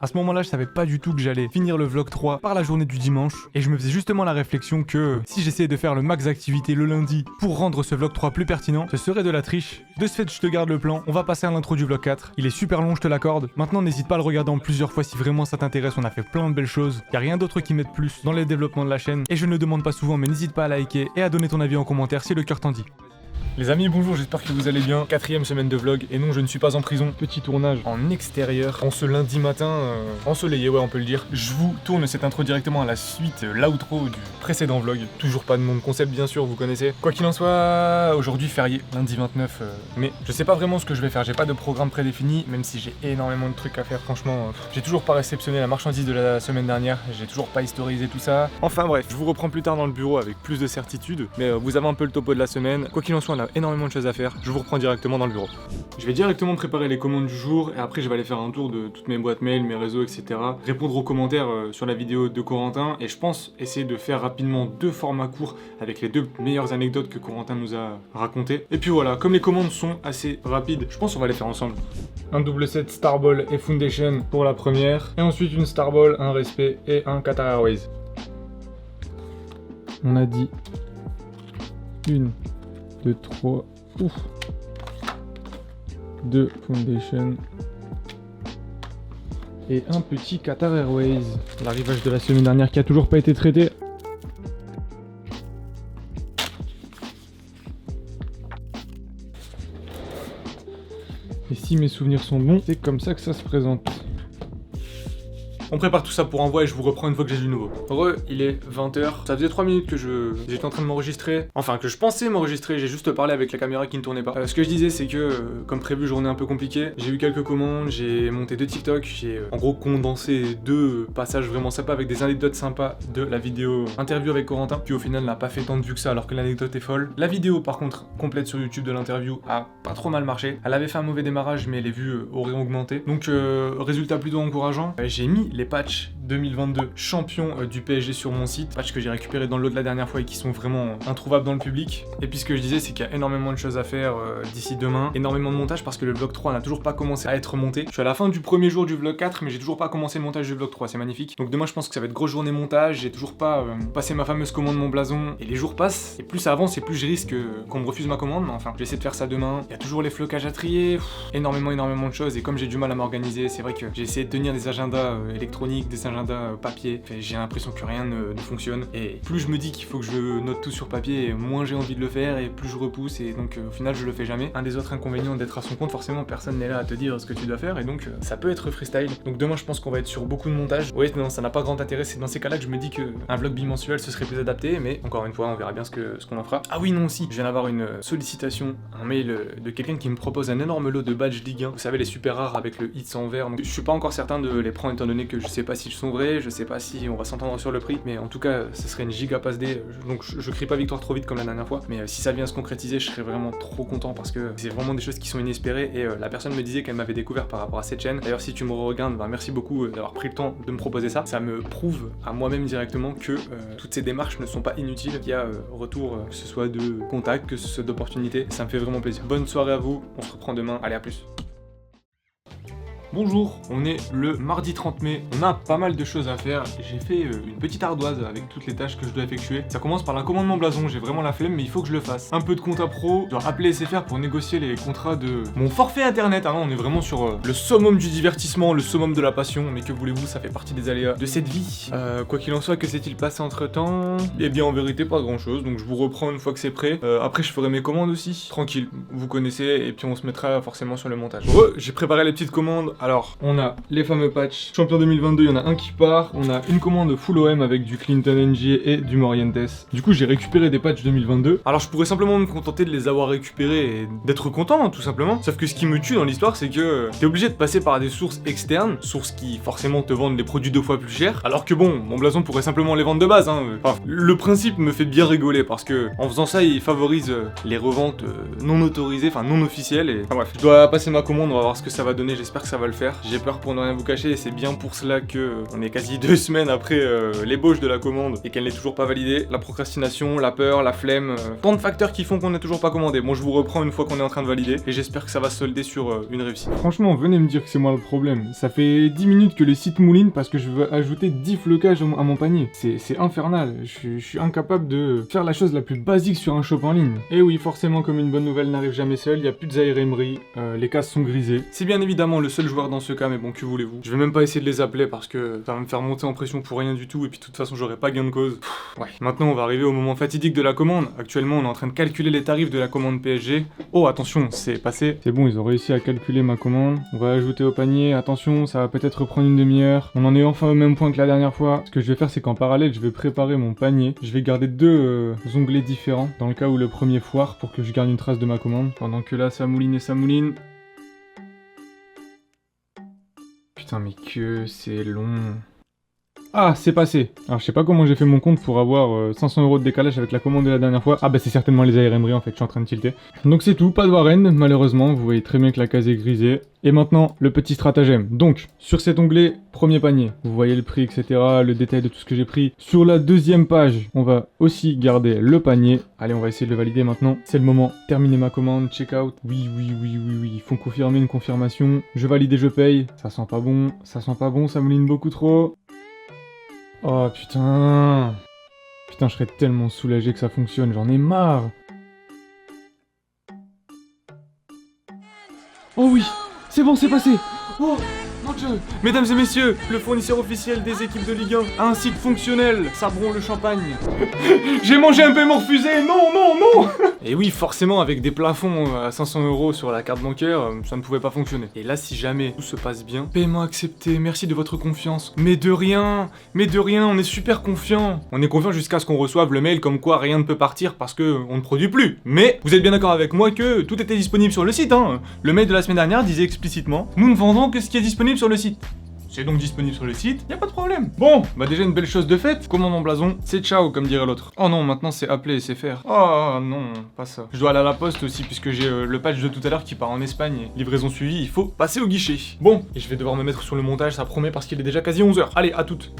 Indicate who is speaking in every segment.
Speaker 1: À ce moment-là, je savais pas du tout que j'allais finir le vlog 3 par la journée du dimanche, et je me faisais justement la réflexion que si j'essayais de faire le max d'activités le lundi pour rendre ce vlog 3 plus pertinent, ce serait de la triche. De ce fait, je te garde le plan, on va passer à l'intro du vlog 4. Il est super long, je te l'accorde. Maintenant, n'hésite pas à le regarder en plusieurs fois si vraiment ça t'intéresse, on a fait plein de belles choses. Y a rien d'autre qui m'aide plus dans les développements de la chaîne, et je ne le demande pas souvent, mais n'hésite pas à liker et à donner ton avis en commentaire si le cœur t'en dit. Les amis, bonjour, j'espère que vous allez bien. 4ème semaine de vlog, et non, je ne suis pas en prison. Petit tournage en extérieur, en ce lundi matin, ensoleillé, ouais, on peut le dire. Je vous tourne cette intro directement à la suite, l'outro du précédent vlog. Toujours pas de nom de concept, bien sûr, vous connaissez. Quoi qu'il en soit, aujourd'hui férié, lundi 29 mai. Je sais pas vraiment ce que je vais faire, j'ai pas de programme prédéfini, même si j'ai énormément de trucs à faire, franchement. J'ai toujours pas réceptionné la marchandise de la semaine dernière, j'ai toujours pas historisé tout ça. Enfin bref, je vous reprends plus tard dans le bureau avec plus de certitude, mais vous avez un peu le topo de la semaine. Quoi qu'il en soit, on a énormément de choses à faire, je vous reprends directement dans le bureau. Je vais directement préparer les commandes du jour et après je vais aller faire un tour de toutes mes boîtes mail, mes réseaux, etc. Répondre aux commentaires sur la vidéo de Corentin et je pense essayer de faire rapidement 2 formats courts avec les 2 meilleures anecdotes que Corentin nous a racontées. Et puis voilà, comme les commandes sont assez rapides, je pense qu'on va les faire ensemble. Un double set Starball et Foundation pour la première et ensuite une Starball, un Respect et un Qatar Airways. On a dit 1, 2, 3, ouf. 2 Foundation et un petit Qatar Airways. L'arrivage de la semaine dernière qui a toujours pas été traité. Et si mes souvenirs sont bons, c'est comme ça que ça se présente. On prépare tout ça pour envoi et je vous reprends une fois que j'ai du nouveau. Il est 20h. Ça faisait 3 minutes que j'étais en train de m'enregistrer. Enfin, que je pensais m'enregistrer, j'ai juste parlé avec la caméra qui ne tournait pas. Ce que je disais, c'est que, comme prévu, journée un peu compliquée. J'ai eu quelques commandes, j'ai monté 2 TikTok, j'ai en gros condensé 2 passages vraiment sympas avec des anecdotes sympas de la vidéo interview avec Corentin, qui au final n'a pas fait tant de vues que ça alors que l'anecdote est folle. La vidéo, par contre, complète sur YouTube de l'interview a pas trop mal marché. Elle avait fait un mauvais démarrage, mais les vues auraient augmenté. Donc, résultat plutôt encourageant. J'ai mis les patchs 2022 champions du PSG sur mon site, patchs que j'ai récupéré dans le lot de la dernière fois et qui sont vraiment introuvables dans le public. Et puis ce que je disais, c'est qu'il y a énormément de choses à faire d'ici demain, énormément de montage parce que le vlog 3 n'a toujours pas commencé à être monté. Je suis à la fin du premier jour du vlog 4, mais j'ai toujours pas commencé le montage du vlog 3, c'est magnifique. Donc demain je pense que ça va être grosse journée montage, j'ai toujours pas passé ma fameuse commande mon blason, et les jours passent, et plus ça avance et plus je risque qu'on me refuse ma commande, mais enfin, je vais essayer de faire ça demain. Il y a toujours les flocages à trier, énormément de choses, et comme j'ai du mal à m'organiser, c'est vrai que j'ai essayé de tenir des agendas électroniques, des agendas papier, j'ai l'impression que rien ne fonctionne, et plus je me dis qu'il faut que je note tout sur papier, moins j'ai envie de le faire, et plus je repousse, et donc au final je le fais jamais. Un des autres inconvénients d'être à son compte, forcément personne n'est là à te dire ce que tu dois faire, et donc ça peut être freestyle. Donc demain je pense qu'on va être sur beaucoup de montage. Ouais, non, ça n'a pas grand intérêt, c'est dans ces cas-là que je me dis que un vlog bimensuel ce serait plus adapté, mais encore une fois on verra bien ce qu'on en fera. Ah oui, non, aussi, je viens d'avoir une sollicitation, un mail de quelqu'un qui me propose un énorme lot de badges Ligue 1, vous savez les super rares avec le hits en vert, donc je suis pas encore certain de les prendre étant donné que je sais pas s'ils sont vrais, je sais pas si on va s'entendre sur le prix, mais en tout cas ce serait une giga passe D, donc je crie pas victoire trop vite comme la dernière fois, mais si ça vient se concrétiser, je serais vraiment trop content parce que c'est vraiment des choses qui sont inespérées, et la personne me disait qu'elle m'avait découvert par rapport à cette chaîne. D'ailleurs si tu me regardes, bah, merci beaucoup d'avoir pris le temps de me proposer ça, ça me prouve à moi-même directement que toutes ces démarches ne sont pas inutiles, qu'il y a retour, que ce soit de contact, que ce soit d'opportunité, ça me fait vraiment plaisir. Bonne soirée à vous, on se reprend demain, allez à plus. Bonjour, on est le mardi 30 mai, on a pas mal de choses à faire, j'ai fait une petite ardoise avec toutes les tâches que je dois effectuer. Ça commence par l'incommandement blason, j'ai vraiment la flemme mais il faut que je le fasse. Un peu de compta pro, je dois appeler SFR pour négocier les contrats de mon forfait internet. Ah non, on est vraiment sur le summum du divertissement, le summum de la passion, mais que voulez-vous, ça fait partie des aléas de cette vie. Quoi qu'il en soit, que s'est-il passé entre temps? Eh bien en vérité pas grand chose, donc je vous reprends une fois que c'est prêt. Après je ferai mes commandes aussi, tranquille, vous connaissez, et puis on se mettra forcément sur le montage. J'ai préparé les petites commandes. Alors, on a les fameux patchs champion 2022, il y en a un qui part. On a une commande full OM avec du Clinton NG et du Morientes. Du coup, j'ai récupéré des patchs 2022. Alors, je pourrais simplement me contenter de les avoir récupérés et d'être content, hein, tout simplement. Sauf que ce qui me tue dans l'histoire, c'est que t'es obligé de passer par des sources externes, sources qui forcément te vendent les produits 2 fois plus cher. Alors que bon, mon blason pourrait simplement les vendre de base, hein. Enfin, le principe me fait bien rigoler parce que en faisant ça, il favorise les reventes non autorisées, enfin non officielles. Et enfin bref, je dois passer ma commande, on va voir ce que ça va donner. J'espère que ça va le faire. J'ai peur pour ne rien vous cacher et c'est bien pour cela que on est quasi 2 semaines après l'ébauche de la commande et qu'elle n'est toujours pas validée. La procrastination, la peur, la flemme, tant de facteurs qui font qu'on n'est toujours pas commandé. Bon, je vous reprends une fois qu'on est en train de valider et j'espère que ça va se solder sur une réussite. Franchement, venez me dire que c'est moi le problème. Ça fait 10 minutes que le site mouline parce que je veux ajouter 10 flocages à mon panier. C'est infernal. Je suis incapable de faire la chose la plus basique sur un shop en ligne. Et oui, forcément, comme une bonne nouvelle n'arrive jamais seule, il n'y a plus de Zaire Emery, les cases sont grisées. C'est bien évidemment le seul joueur dans ce cas, mais bon, que voulez-vous. Je vais même pas essayer de les appeler parce que ça va me faire monter en pression pour rien du tout, et puis de toute façon, j'aurai pas gain de cause. Ouais. Maintenant, on va arriver au moment fatidique de la commande. Actuellement, on est en train de calculer les tarifs de la commande PSG. Oh, attention, c'est passé. C'est bon, ils ont réussi à calculer ma commande. On va ajouter au panier. Attention, ça va peut-être prendre une demi-heure. On en est enfin au même point que la dernière fois. Ce que je vais faire, c'est qu'en parallèle, je vais préparer mon panier. Je vais garder deux onglets différents dans le cas où le premier foire pour que je garde une trace de ma commande. Pendant que là, ça mouline et ça mouline. Putain, mais que c'est long. Ah, c'est passé. Alors, je sais pas comment j'ai fait mon compte pour avoir 500 € de décalage avec la commande de la dernière fois. Ah, bah, c'est certainement les Zaire Emery en fait, je suis en train de tilter. Donc, c'est tout, pas de Warren, malheureusement. Vous voyez très bien que la case est grisée. Et maintenant, le petit stratagème. Donc, sur cet onglet, premier panier. Vous voyez le prix, etc., le détail de tout ce que j'ai pris. Sur la deuxième page, on va aussi garder le panier. Allez, on va essayer de le valider maintenant. C'est le moment. Terminer ma commande, check out. Oui. Il faut confirmer une confirmation. Je valide et je paye. Ça sent pas bon, ça mouline beaucoup trop. Oh putain. Putain, je serais tellement soulagé que ça fonctionne, j'en ai marre. Oh oui, c'est bon, c'est passé. Oh mon Dieu. Mesdames et messieurs, le fournisseur officiel des équipes de Ligue 1 a un site fonctionnel, Sabron le Champagne. J'ai mangé un paiement refusé, non. Et oui, forcément, avec des plafonds à 500 € sur la carte bancaire, ça ne pouvait pas fonctionner. Et là, si jamais tout se passe bien, paiement accepté, merci de votre confiance. Mais de rien, on est super confiant. On est confiant jusqu'à ce qu'on reçoive le mail comme quoi rien ne peut partir parce que on ne produit plus. Mais vous êtes bien d'accord avec moi que tout était disponible sur le site, hein. Le mail de la semaine dernière disait explicitement, nous ne vendons que ce qui est disponible sur le site. C'est donc disponible sur le site, y a pas de problème. Bon, bah déjà une belle chose de faite. Commande en blason, c'est ciao comme dirait l'autre. Oh non, maintenant c'est appeler et c'est faire. Oh non, pas ça. Je dois aller à la poste aussi puisque j'ai le patch de tout à l'heure qui part en Espagne. Livraison suivie, il faut passer au guichet. Bon, et je vais devoir me mettre sur le montage, ça promet parce qu'il est déjà quasi 11h. Allez, à toutes.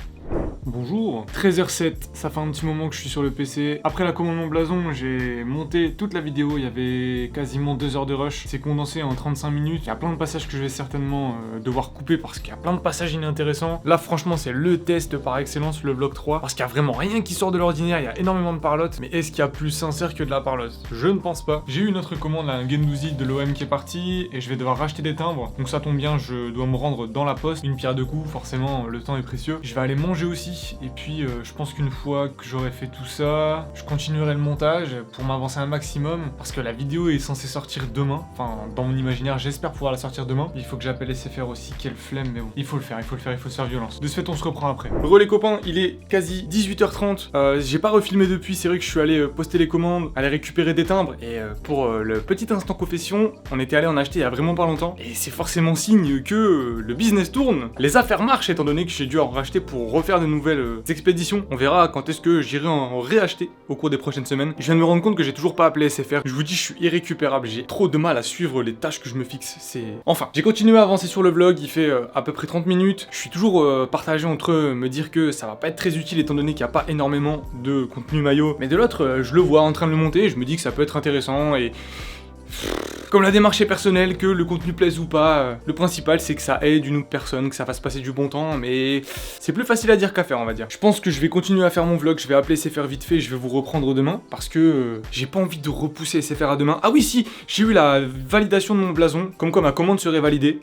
Speaker 1: Bonjour, 13h07, ça fait un petit moment que je suis sur le PC. Après la commande mon blason, j'ai monté toute la vidéo, il y avait quasiment 2 heures de rush. C'est condensé en 35 minutes, il y a plein de passages que je vais certainement devoir couper parce qu'il y a plein de passages inintéressants. Là franchement c'est le test par excellence, le vlog 3, parce qu'il y a vraiment rien qui sort de l'ordinaire, il y a énormément de parlotte. Mais est-ce qu'il y a plus sincère que de la parlotte? Je ne pense pas. J'ai eu une autre commande, là, un Guendouzi de l'OM qui est parti, et je vais devoir racheter des timbres. Donc ça tombe bien, je dois me rendre dans la poste, une pierre deux coups, forcément le temps est précieux. Je vais aller manger aussi. Et puis je pense qu'une fois que j'aurai fait tout ça, je continuerai le montage pour m'avancer un maximum parce que la vidéo est censée sortir demain. Enfin, dans mon imaginaire, j'espère pouvoir la sortir demain. Il faut que j'appelle SFR aussi, quelle flemme, mais bon. Il faut le faire, il faut se faire violence. De ce fait, on se reprend après. Re les copains, il est quasi 18h30. J'ai pas refilmé depuis, c'est vrai que je suis allé poster les commandes, aller récupérer des timbres. Et pour le petit instant confession, on était allé en acheter il y a vraiment pas longtemps. Et c'est forcément signe que le business tourne. Les affaires marchent étant donné que j'ai dû en racheter pour refaire de nouvelles expéditions. On verra quand est-ce que j'irai en réacheter au cours des prochaines semaines. Je viens de me rendre compte que j'ai toujours pas appelé SFR. Je vous dis, je suis irrécupérable. J'ai trop de mal à suivre les tâches que je me fixe. Enfin, j'ai continué à avancer sur le vlog. Il fait à peu près 30 minutes. Je suis toujours partagé entre me dire que ça va pas être très utile étant donné qu'il n'y a pas énormément de contenu maillot. Mais de l'autre, je le vois en train de le monter et je me dis que ça peut être intéressant et... Comme la démarche est personnelle, que le contenu plaise ou pas, le principal c'est que ça aide une autre personne, que ça fasse passer du bon temps, mais c'est plus facile à dire qu'à faire on va dire. Je pense que je vais continuer à faire mon vlog, je vais appeler SFR vite fait, je vais vous reprendre demain, parce que j'ai pas envie de repousser SFR à demain. Ah oui si, j'ai eu la validation de mon blason, comme quoi ma commande serait validée.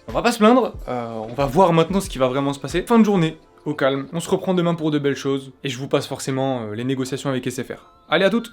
Speaker 1: On va pas se plaindre, on va voir maintenant ce qui va vraiment se passer. Fin de journée, au calme, on se reprend demain pour de belles choses, et je vous passe forcément les négociations avec SFR. Allez à toutes.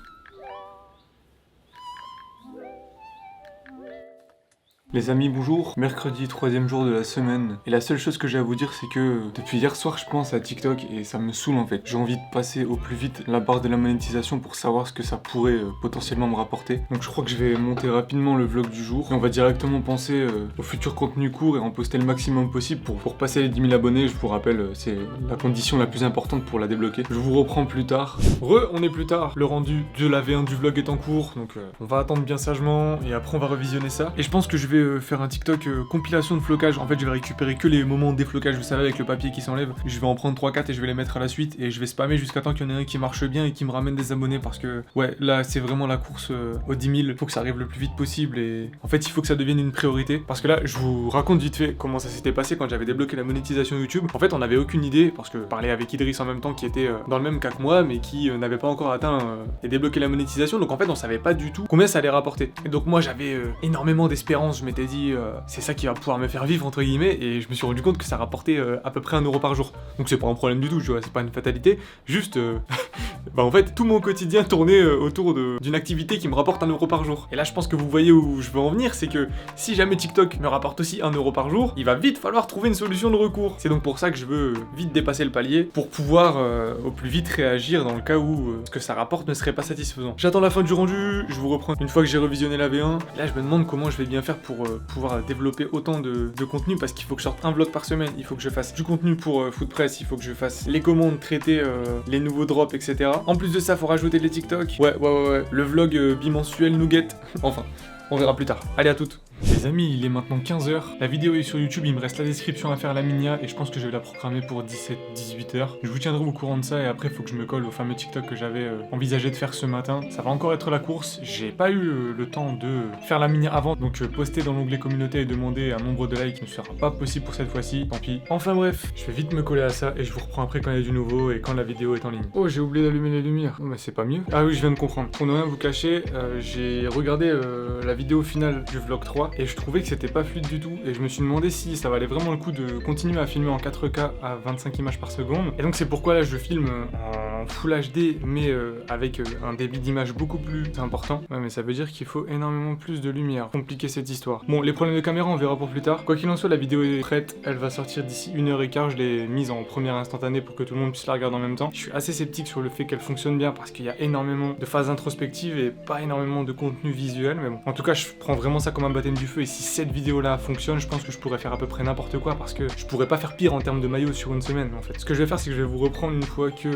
Speaker 1: Les amis, bonjour. Mercredi, 3e jour de la semaine. Et la seule chose que j'ai à vous dire, c'est que depuis hier soir, je pense à TikTok et ça me saoule en fait. J'ai envie de passer au plus vite la barre de la monétisation pour savoir ce que ça pourrait potentiellement me rapporter. Donc je crois que je vais monter rapidement le vlog du jour. Et on va directement penser au futur contenu court et en poster le maximum possible pour passer les 10 000 abonnés. Je vous rappelle, c'est la condition la plus importante pour la débloquer. Je vous reprends plus tard. On est plus tard. Le rendu de la V1 du vlog est en cours. Donc on va attendre bien sagement et après on va revisionner ça. Et je pense que je vais vais faire un TikTok compilation de flocage. En fait, je vais récupérer que les moments de déflocage, vous savez, avec le papier qui s'enlève. Je vais en prendre 3-4 et je vais les mettre à la suite. Et je vais spammer jusqu'à temps qu'il y en ait un qui marche bien et qui me ramène des abonnés. Parce que, ouais, là, c'est vraiment la course aux 10 000. Faut que ça arrive le plus vite possible. Et en fait, il faut que ça devienne une priorité. Parce que là, je vous raconte vite fait comment ça s'était passé quand j'avais débloqué la monétisation YouTube. En fait, on n'avait aucune idée. Parce que je parlais avec Idriss en même temps qui était dans le même cas que moi, mais qui n'avait pas encore atteint et débloqué la monétisation. Donc en fait, on savait pas du tout combien ça allait rapporter. Et donc moi, j'avais énormément d'espérance. Je m'étais dit, c'est ça qui va pouvoir me faire vivre, entre guillemets. Et je me suis rendu compte que ça rapportait à peu près 1 euro par jour. Donc c'est pas un problème du tout, tu vois, c'est pas une fatalité. Juste, bah en fait, tout mon quotidien tournait autour d'une activité qui me rapporte 1 euro par jour. Et là, je pense que vous voyez où je veux en venir, c'est que si jamais TikTok me rapporte aussi 1 euro par jour, il va vite falloir trouver une solution de recours. C'est donc pour ça que je veux vite dépasser le palier pour pouvoir au plus vite réagir dans le cas où ce que ça rapporte ne serait pas satisfaisant. J'attends la fin du rendu, je vous reprends une fois que j'ai revisionné la V1. Là, je me demande comment je vais bien faire pour pouvoir développer autant de contenu parce qu'il faut que je sorte un vlog par semaine, il faut que je fasse du contenu pour Foodpress, il faut que je fasse les commandes, traiter les nouveaux drops, etc. En plus de ça, faut rajouter les TikTok. Ouais. Le vlog bimensuel Nugget. Enfin, on verra plus tard. Allez, à toutes. Les amis, il est maintenant 15h. La vidéo est sur YouTube, il me reste la description à faire la minia et je pense que je vais la programmer pour 17-18h. Je vous tiendrai au courant de ça et après il faut que je me colle au fameux TikTok que j'avais envisagé de faire ce matin. Ça va encore être la course. J'ai pas eu le temps de faire la minia avant, donc poster dans l'onglet communauté et demander un nombre de likes ne sera pas possible pour cette fois-ci. Tant pis. Enfin bref, je vais vite me coller à ça et je vous reprends après quand il y a du nouveau et quand la vidéo est en ligne. Oh, j'ai oublié d'allumer les lumières. Oh, mais c'est pas mieux. Ah oui, je viens de comprendre. Pour ne rien vous cacher, j'ai regardé la vidéo finale du vlog 3 et je trouvais que c'était pas fluide du tout et je me suis demandé si ça valait vraiment le coup de continuer à filmer en 4K à 25 images par seconde. Et donc c'est pourquoi là je filme en Full HD mais avec un débit d'image beaucoup plus important. Ouais, mais ça veut dire qu'il faut énormément plus de lumière. Compliquer cette histoire. Bon, les problèmes de caméra on verra pour plus tard. Quoi qu'il en soit, la vidéo est prête, elle va sortir d'ici 1h15. Je l'ai mise en première instantanée pour que tout le monde puisse la regarder en même temps. Je suis assez sceptique sur le fait qu'elle fonctionne bien parce qu'il y a énormément de phases introspectives et pas énormément de contenu visuel, mais bon. En tout cas, je prends vraiment ça comme un baptême du feu et si cette vidéo là fonctionne, je pense que je pourrais faire à peu près n'importe quoi parce que je pourrais pas faire pire en termes de maillot sur une semaine en fait. Ce que je vais faire, c'est que je vais vous reprendre une fois que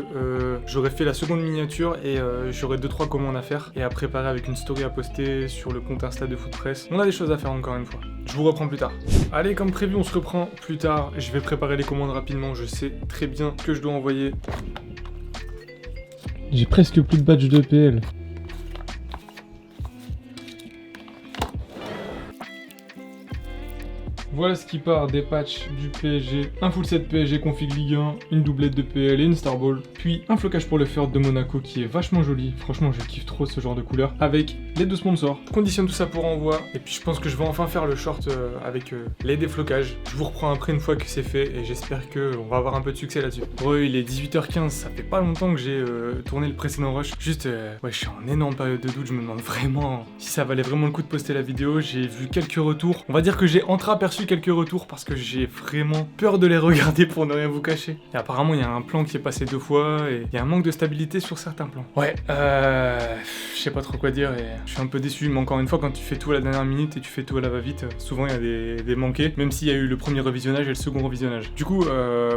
Speaker 1: j'aurai fait la seconde miniature et j'aurai 2-3 commandes à faire et à préparer avec une story à poster sur le compte Insta de Foodpress. On a des choses à faire encore une fois. Je vous reprends plus tard. Allez, comme prévu, on se reprend plus tard. Je vais préparer les commandes rapidement, je sais très bien ce que je dois envoyer.
Speaker 2: J'ai presque plus de badge de PL.
Speaker 1: Voilà ce qui part des patchs du PSG, un full set PSG config Ligue 1, une doublette de PL et une Starball, puis un flocage pour le Ferd de Monaco qui est vachement joli, franchement je kiffe trop ce genre de couleur, avec les 2 sponsors. Je conditionne tout ça pour envoi, et puis je pense que je vais enfin faire le short avec les déflocages. Je vous reprends après une fois que c'est fait, et j'espère qu'on va avoir un peu de succès là-dessus. Ouais, il est 18h15, ça fait pas longtemps que j'ai tourné le précédent rush, juste, ouais, je suis en énorme période de doute, je me demande vraiment si ça valait vraiment le coup de poster la vidéo. J'ai vu quelques retours, on va dire que j'ai entreaperçu quelques retours parce que j'ai vraiment peur de les regarder pour ne rien vous cacher. Et apparemment il y a un plan qui est passé 2 fois et il y a un manque de stabilité sur certains plans. Ouais, je sais pas trop quoi dire et je suis un peu déçu, mais encore une fois quand tu fais tout à la dernière minute et tu fais tout à la va-vite, souvent il y a des manqués, même s'il y a eu le premier revisionnage et le second revisionnage. Du coup,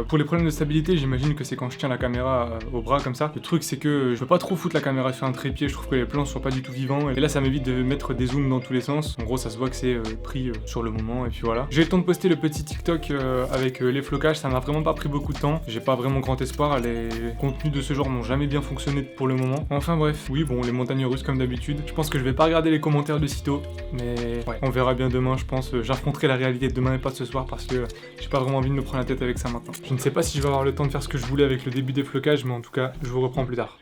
Speaker 1: pour les problèmes de stabilité, j'imagine que c'est quand je tiens la caméra au bras comme ça. Le truc c'est que je veux pas trop foutre la caméra sur un trépied, je trouve que les plans sont pas du tout vivants et là ça m'évite de mettre des zooms dans tous les sens. En gros ça se voit que c'est pris sur le moment et puis voilà. J'ai le temps de poster le petit TikTok avec les flocages, ça m'a vraiment pas pris beaucoup de temps. J'ai pas vraiment grand espoir, les contenus de ce genre n'ont jamais bien fonctionné pour le moment. Enfin bref, oui bon, les montagnes russes comme d'habitude. Je pense que je vais pas regarder les commentaires de sitôt, mais ouais, on verra bien demain je pense. J'affronterai la réalité de demain et pas de ce soir parce que j'ai pas vraiment envie de me prendre la tête avec ça maintenant. Je ne sais pas si je vais avoir le temps de faire ce que je voulais avec le début des flocages, mais en tout cas, je vous reprends plus tard.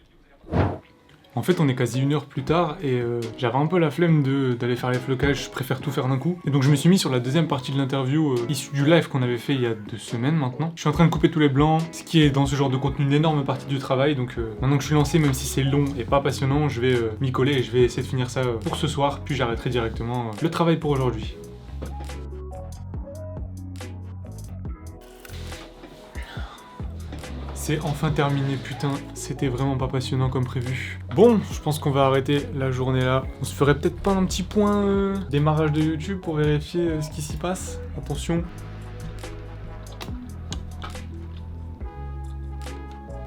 Speaker 1: En fait, on est quasi 1 heure plus tard et j'avais un peu la flemme d'aller faire les flocages, je préfère tout faire d'un coup. Et donc je me suis mis sur la deuxième partie de l'interview issue du live qu'on avait fait il y a 2 semaines maintenant. Je suis en train de couper tous les blancs, ce qui est dans ce genre de contenu une énorme partie du travail. Donc maintenant que je suis lancé, même si c'est long et pas passionnant, je vais m'y coller et je vais essayer de finir ça pour ce soir. Puis j'arrêterai directement le travail pour aujourd'hui. C'est enfin terminé, putain, c'était vraiment pas passionnant comme prévu. Bon, je pense qu'on va arrêter la journée là. On se ferait peut-être pas un petit point démarrage de YouTube pour vérifier ce qui s'y passe. Attention.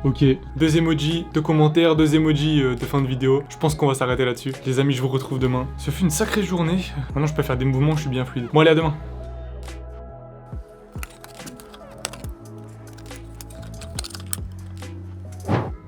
Speaker 1: Ok, 2 emojis de commentaires, 2 emojis de fin de vidéo. Je pense qu'on va s'arrêter là-dessus. Les amis, je vous retrouve demain. Ce fut une sacrée journée. Maintenant, je peux faire des mouvements, je suis bien fluide. Bon, allez, à demain.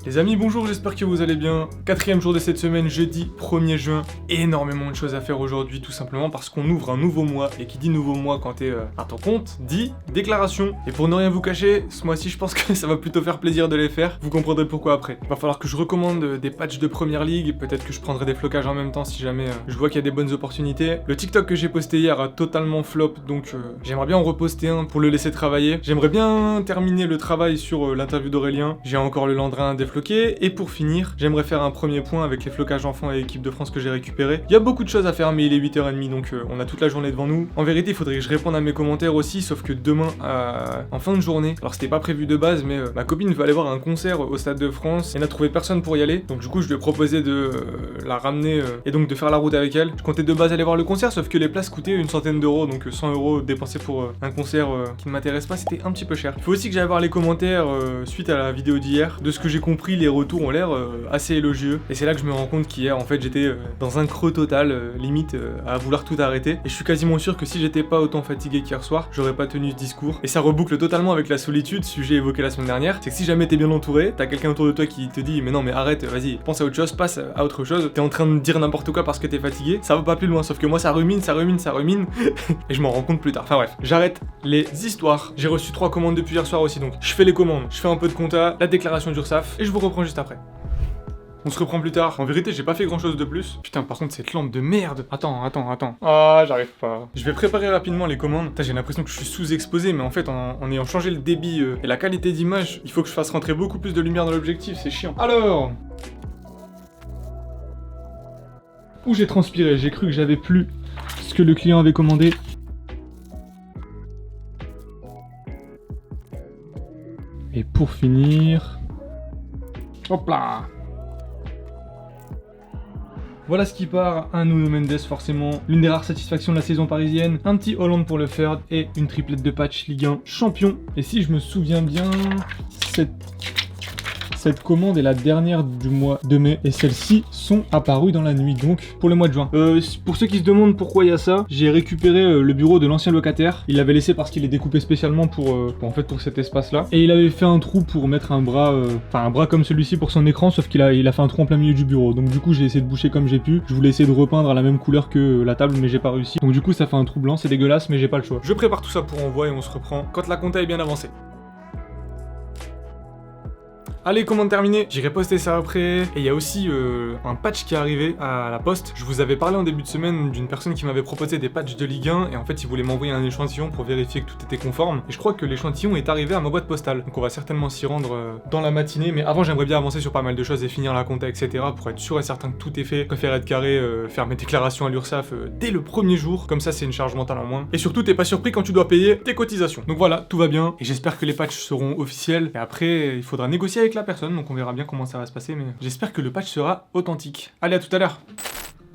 Speaker 1: Les amis, bonjour, j'espère que vous allez bien. 4e jour de cette semaine, jeudi 1er juin. Énormément de choses à faire aujourd'hui, tout simplement parce qu'on ouvre un nouveau mois. Et qui dit nouveau mois quand t'es à ton compte, dit déclaration. Et pour ne rien vous cacher, ce mois-ci, je pense que ça va plutôt faire plaisir de les faire. Vous comprendrez pourquoi après. Il va falloir que je recommande des patchs de Première Ligue. Peut-être que je prendrai des flocages en même temps si jamais je vois qu'il y a des bonnes opportunités. Le TikTok que j'ai posté hier a totalement flop, donc j'aimerais bien en reposter un pour le laisser travailler. J'aimerais bien terminer le travail sur l'interview d'Aurélien. J'ai encore le Landrin défloqué. Et pour finir, j'aimerais faire un premier point avec les flocages enfants et équipe de France que j'ai récupéré. Il y a beaucoup de choses à faire, mais il est 8h30, donc on a toute la journée devant nous. En vérité, il faudrait que je réponde à mes commentaires aussi, sauf que demain, en fin de journée, alors c'était pas prévu de base, mais ma copine veut aller voir un concert au Stade de France. Elle n'a trouvé personne pour y aller, donc du coup, je lui ai proposé de la ramener et donc de faire la route avec elle. Je comptais de base aller voir le concert, sauf que les places coûtaient une centaine d'euros, donc 100 € dépensés pour un concert qui ne m'intéresse pas, c'était un petit peu cher. Il faut aussi que j'aille voir les commentaires suite à la vidéo d'hier. De ce que j'ai compris, les retours ont l'air assez élogieux, et c'est là que je me rends compte qu'hier en fait j'étais dans un creux total, limite à vouloir tout arrêter, et je suis quasiment sûr que si j'étais pas autant fatigué qu'hier soir, j'aurais pas tenu ce discours. Et ça reboucle totalement avec la solitude, sujet évoqué la semaine dernière. C'est que si jamais t'es bien entouré, t'as quelqu'un autour de toi qui te dit mais non mais arrête, vas-y, pense à autre chose, passe à autre chose, t'es en train de dire n'importe quoi parce que t'es fatigué, ça va pas plus loin, sauf que moi ça rumine et je m'en rends compte plus tard. Enfin bref, j'arrête les histoires. J'ai reçu 3 commandes depuis hier soir aussi, donc je fais les commandes, je fais un peu de compta, la déclaration d'URSSAF, et je vous reprends juste après. On se reprend plus tard. En vérité, j'ai pas fait grand chose de plus. Putain, par contre, cette lampe de merde. Attends. Ah, j'arrive pas. Je vais préparer rapidement les commandes. Putain, j'ai l'impression que je suis sous-exposé, mais en fait, en ayant changé le débit et la qualité d'image, il faut que je fasse rentrer beaucoup plus de lumière dans l'objectif, c'est chiant. Alors... Où j'ai transpiré, j'ai cru que j'avais plus ce que le client avait commandé. Et pour finir... Hop là! Voilà ce qui part, un Nuno Mendes forcément, l'une des rares satisfactions de la saison parisienne, un petit Hollande pour le third et une triplette de patch Ligue 1 champion. Et si je me souviens bien, cette commande est la dernière du mois de mai et celles-ci sont apparues dans la nuit, donc pour le mois de juin. Pour ceux qui se demandent pourquoi il y a ça, j'ai récupéré le bureau de l'ancien locataire. Il l'avait laissé parce qu'il est découpé spécialement pour cet espace-là. Et il avait fait un trou pour mettre un bras comme celui-ci pour son écran, sauf qu'il a fait un trou en plein milieu du bureau. Donc du coup j'ai essayé de boucher comme j'ai pu. Je voulais essayer de repeindre à la même couleur que la table, mais j'ai pas réussi. Donc du coup ça fait un trou blanc, c'est dégueulasse, mais j'ai pas le choix. Je prépare tout ça pour envoi et on se reprend quand la compta est bien avancée. Allez, commande terminée, j'irai poster ça après. Et il y a aussi un patch qui est arrivé à la poste. Je vous avais parlé en début de semaine d'une personne qui m'avait proposé des patchs de Ligue 1 et en fait il voulait m'envoyer un échantillon pour vérifier que tout était conforme. Et je crois que l'échantillon est arrivé à ma boîte postale. Donc on va certainement s'y rendre dans la matinée. Mais avant j'aimerais bien avancer sur pas mal de choses et finir la compta, etc. pour être sûr et certain que tout est fait. Je préfère être carré, faire mes déclarations à l'URSSAF dès le premier jour. Comme ça c'est une charge mentale en moins. Et surtout t'es pas surpris quand tu dois payer tes cotisations. Donc voilà, tout va bien. Et j'espère que les patchs seront officiels. Et après il faudra négocier avec la personne. Donc on verra bien comment ça va se passer, mais j'espère que le patch sera authentique. Allez, à tout à l'heure.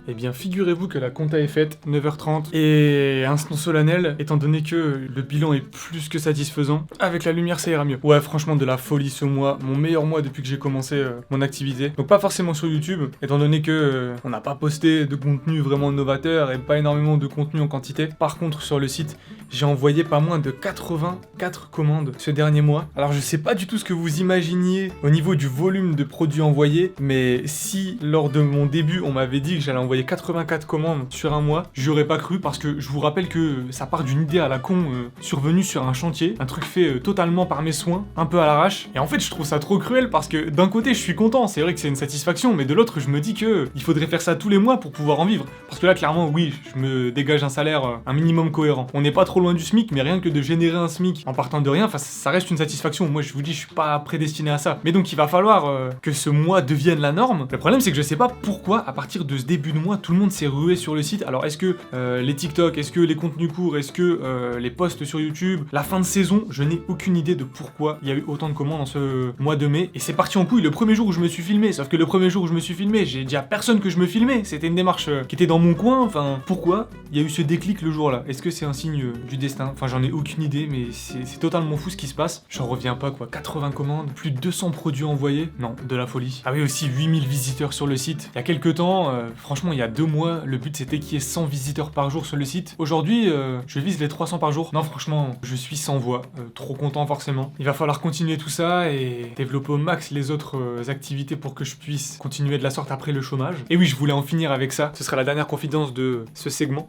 Speaker 1: Eh bien, figurez-vous que la compta est faite, 9h30, et instant solennel, étant donné que le bilan est plus que satisfaisant. Avec la lumière, ça ira mieux. Ouais, franchement, de la folie ce mois, mon meilleur mois depuis que j'ai commencé mon activité. Donc pas forcément sur YouTube, étant donné que on n'a pas posté de contenu vraiment novateur et pas énormément de contenu en quantité. Par contre, sur le site, j'ai envoyé pas moins de 84 commandes ce dernier mois. Alors je sais pas du tout ce que vous imaginiez au niveau du volume de produits envoyés, mais si lors de mon début on m'avait dit que j'allais envoyer 84 commandes sur un mois, j'y aurais pas cru parce que je vous rappelle que ça part d'une idée à la con survenue sur un chantier, un truc fait totalement par mes soins, un peu à l'arrache. Et en fait je trouve ça trop cruel parce que d'un côté je suis content, c'est vrai que c'est une satisfaction, mais de l'autre je me dis que il faudrait faire ça tous les mois pour pouvoir en vivre. Parce que là clairement oui, je me dégage un salaire un minimum cohérent. On n'est pas trop loin du SMIC, mais rien que de générer un SMIC en partant de rien, enfin ça reste une satisfaction. Moi je vous dis je suis pas prédestiné à ça. Mais donc il va falloir que ce mois devienne la norme. Le problème c'est que je sais pas pourquoi à partir de ce début de mois mois, tout le monde s'est rué sur le site. Alors est-ce que les TikTok, est-ce que les contenus courts, est-ce que les posts sur YouTube, la fin de saison, je n'ai aucune idée de pourquoi il y a eu autant de commandes en ce mois de mai. Et c'est parti en couille le premier jour où je me suis filmé. Sauf que le premier jour où je me suis filmé, j'ai dit à personne que je me filmais. C'était une démarche qui était dans mon coin. Enfin, pourquoi il y a eu ce déclic le jour-là? Est-ce que c'est un signe du destin? Enfin, j'en ai aucune idée, mais c'est totalement fou ce qui se passe. J'en reviens pas, quoi. 80 commandes, plus de 200 produits envoyés. Non, de la folie. Ah oui, aussi 8000 visiteurs sur le site. Il y a quelques temps, franchement, il y a 2 mois, le but c'était qu'il y ait 100 visiteurs par jour sur le site. Aujourd'hui, je vise les 300 par jour. Non, franchement, je suis sans voix. Trop content, forcément. Il va falloir continuer tout ça et développer au max les autres activités pour que je puisse continuer de la sorte après le chômage. Et oui, je voulais en finir avec ça. Ce sera la dernière confidence de ce segment.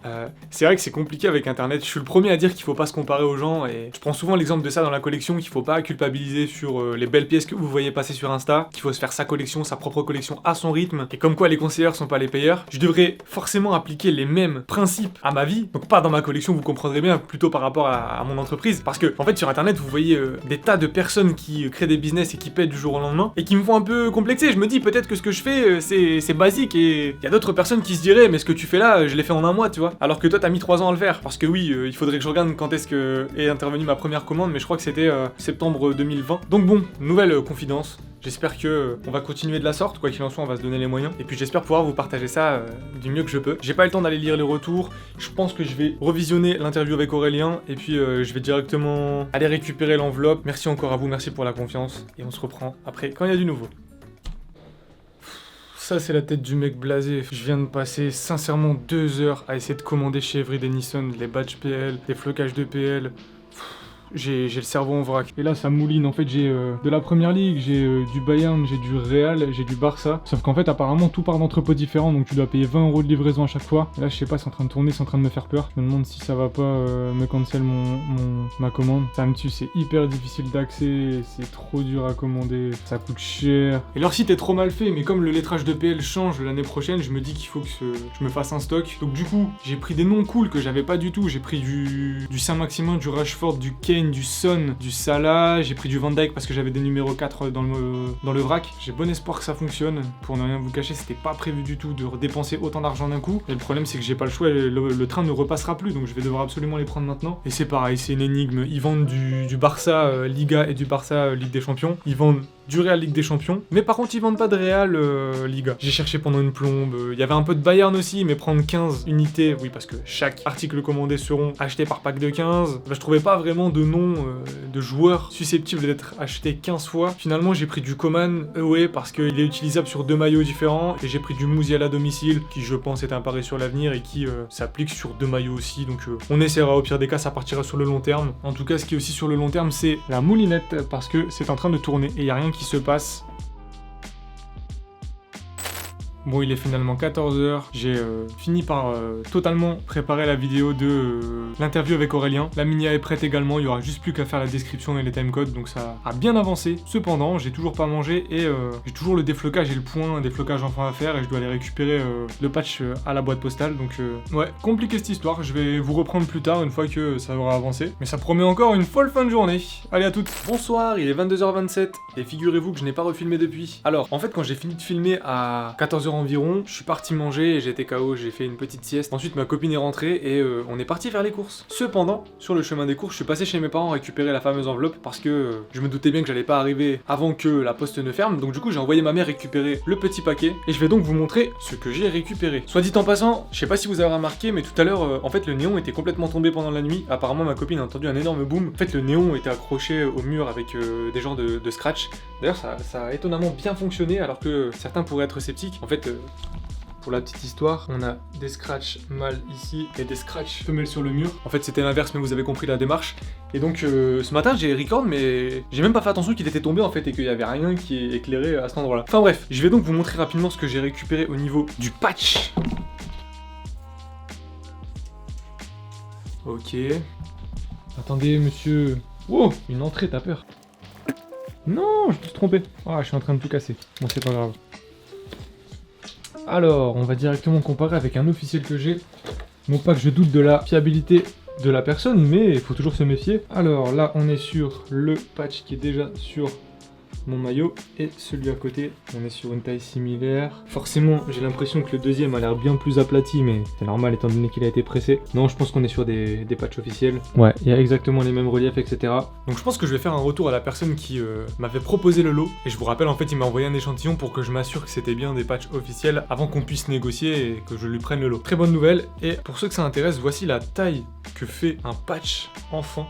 Speaker 1: C'est vrai que c'est compliqué avec Internet. Je suis le premier à dire qu'il faut pas se comparer aux gens et je prends souvent l'exemple de ça dans la collection, qu'il faut pas culpabiliser sur les belles pièces que vous voyez passer sur Insta, qu'il faut se faire sa collection, sa propre collection à son rythme et comme quoi les conseillers sont pas les payeurs. Je devrais forcément appliquer les mêmes principes à ma vie, donc pas dans ma collection, vous comprendrez bien, plutôt par rapport à mon entreprise, parce que en fait sur Internet vous voyez des tas de personnes qui créent des business et qui pètent du jour au lendemain et qui me font un peu complexer. Je me dis peut-être que ce que je fais c'est basique et il y a d'autres personnes qui se diraient mais ce que tu fais là je l'ai fait en un mois, tu vois, alors que toi t'as mis 3 ans à le faire. Parce que oui, il faudrait que je regarde quand est-ce que est intervenue ma première commande, mais je crois que c'était septembre 2020. Donc bon, nouvelle confidence. J'espère que on va continuer de la sorte, quoi qu'il en soit, on va se donner les moyens. Et puis j'espère pouvoir vous partager ça du mieux que je peux. J'ai pas eu le temps d'aller lire les retours. Je pense que je vais revisionner l'interview avec Aurélien et puis je vais directement aller récupérer l'enveloppe. Merci encore à vous, merci pour la confiance. Et on se reprend après quand il y a du nouveau. Ça c'est la tête du mec blasé. Je viens de passer sincèrement 2 heures à essayer de commander chez Evry Denison les badges PL, les flocages de PL. J'ai le cerveau en vrac. Et là ça mouline, en fait j'ai de la première ligue, j'ai du Bayern, j'ai du Real, j'ai du Barça. Sauf qu'en fait apparemment tout part d'entrepôts différents, donc tu dois payer 20 € de livraison à chaque fois. Et là je sais pas, c'est en train de tourner, c'est en train de me faire peur. Je me demande si ça va pas me cancel ma commande. Ça me tue, c'est hyper difficile d'accès, c'est trop dur à commander, ça coûte cher. Et leur site est trop mal fait, mais comme le lettrage de PL change l'année prochaine, je me dis qu'il faut que je me fasse un stock. Donc du coup, j'ai pris des noms cool que j'avais pas du tout. J'ai pris du Saint-Maximin, du Rashford, du Kane, du Son, du Salah, j'ai pris du Van Dijk parce que j'avais des numéros 4 dans le vrac. J'ai bon espoir que ça fonctionne. Pour ne rien vous cacher, c'était pas prévu du tout de dépenser autant d'argent d'un coup. Et le problème c'est que j'ai pas le choix, le train ne repassera plus, donc je vais devoir absolument les prendre maintenant. Et c'est pareil, c'est une énigme. Ils vendent du Barça Liga et du Barça Ligue des Champions. Ils vendent du Real Ligue des Champions, mais par contre ils vendent pas de Real Liga. J'ai cherché pendant une plombe, il y avait un peu de Bayern aussi, mais prendre 15 unités, oui parce que chaque article commandé seront achetés par pack de 15, bah, je trouvais pas vraiment de nom de joueurs susceptibles d'être achetés 15 fois. Finalement j'ai pris du Coman Away parce qu'il est utilisable sur 2 maillots différents, et j'ai pris du Musiala à domicile, qui je pense est un pari sur l'avenir et qui s'applique sur 2 maillots aussi, donc on essaiera, au pire des cas ça partira sur le long terme. En tout cas ce qui est aussi sur le long terme c'est la moulinette, parce que c'est en train de tourner et il y a rien qui se passe. Bon, il est finalement 14h, j'ai fini par totalement préparer la vidéo de l'interview avec Aurélien. La mini est prête également, il y aura juste plus qu'à faire la description et les timecodes, donc ça a bien avancé. Cependant, j'ai toujours pas mangé et j'ai toujours le déflocage et le point déflocage enfin à faire, et je dois aller récupérer le patch à la boîte postale, donc ouais, compliqué cette histoire. Je vais vous reprendre plus tard une fois que ça aura avancé, mais ça promet encore une folle fin de journée. Allez, à toutes. Bonsoir, il est 22h27 et figurez-vous que je n'ai pas refilmé depuis. Alors, en fait, quand j'ai fini de filmer à 14h environ, je suis parti manger et j'étais KO, j'ai fait une petite sieste. Ensuite ma copine est rentrée et on est parti faire les courses. Cependant, sur le chemin des courses, je suis passé chez mes parents récupérer la fameuse enveloppe parce que je me doutais bien que j'allais pas arriver avant que la poste ne ferme. Donc du coup j'ai envoyé ma mère récupérer le petit paquet et je vais donc vous montrer ce que j'ai récupéré. Soit dit en passant, je sais pas si vous avez remarqué, mais tout à l'heure en fait le néon était complètement tombé pendant la nuit. Apparemment ma copine a entendu un énorme boom. En fait le néon était accroché au mur avec des genres de scratch. D'ailleurs ça a étonnamment bien fonctionné alors que certains pourraient être sceptiques. En fait pour la petite histoire, on a des scratchs mâles ici et des scratchs femelles sur le mur. En fait c'était l'inverse, mais vous avez compris la démarche. Et donc ce matin j'ai record, mais j'ai même pas fait attention qu'il était tombé en fait et qu'il y avait rien qui est éclairé à cet endroit là. Enfin bref, je vais donc vous montrer rapidement ce que j'ai récupéré au niveau du patch. Ok. Attendez monsieur. Wow, une entrée, t'as peur? Non, je me suis trompé. Ah, je suis en train de tout casser. Bon, c'est pas grave. Alors, on va directement comparer avec un officiel que j'ai. Non pas que je doute de la fiabilité de la personne, mais il faut toujours se méfier. Alors là, on est sur le patch qui est déjà sur mon maillot et celui à côté. On est sur une taille similaire. Forcément, j'ai l'impression que le deuxième a l'air bien plus aplati, mais c'est normal étant donné qu'il a été pressé. Non, je pense qu'on est sur des patchs officiels. Ouais, il y a exactement les mêmes reliefs, etc. Donc je pense que je vais faire un retour à la personne qui m'avait proposé le lot. Et je vous rappelle, en fait, il m'a envoyé un échantillon pour que je m'assure que c'était bien des patchs officiels avant qu'on puisse négocier et que je lui prenne le lot. Très bonne nouvelle. Et pour ceux que ça intéresse, voici la taille que fait un patch enfant.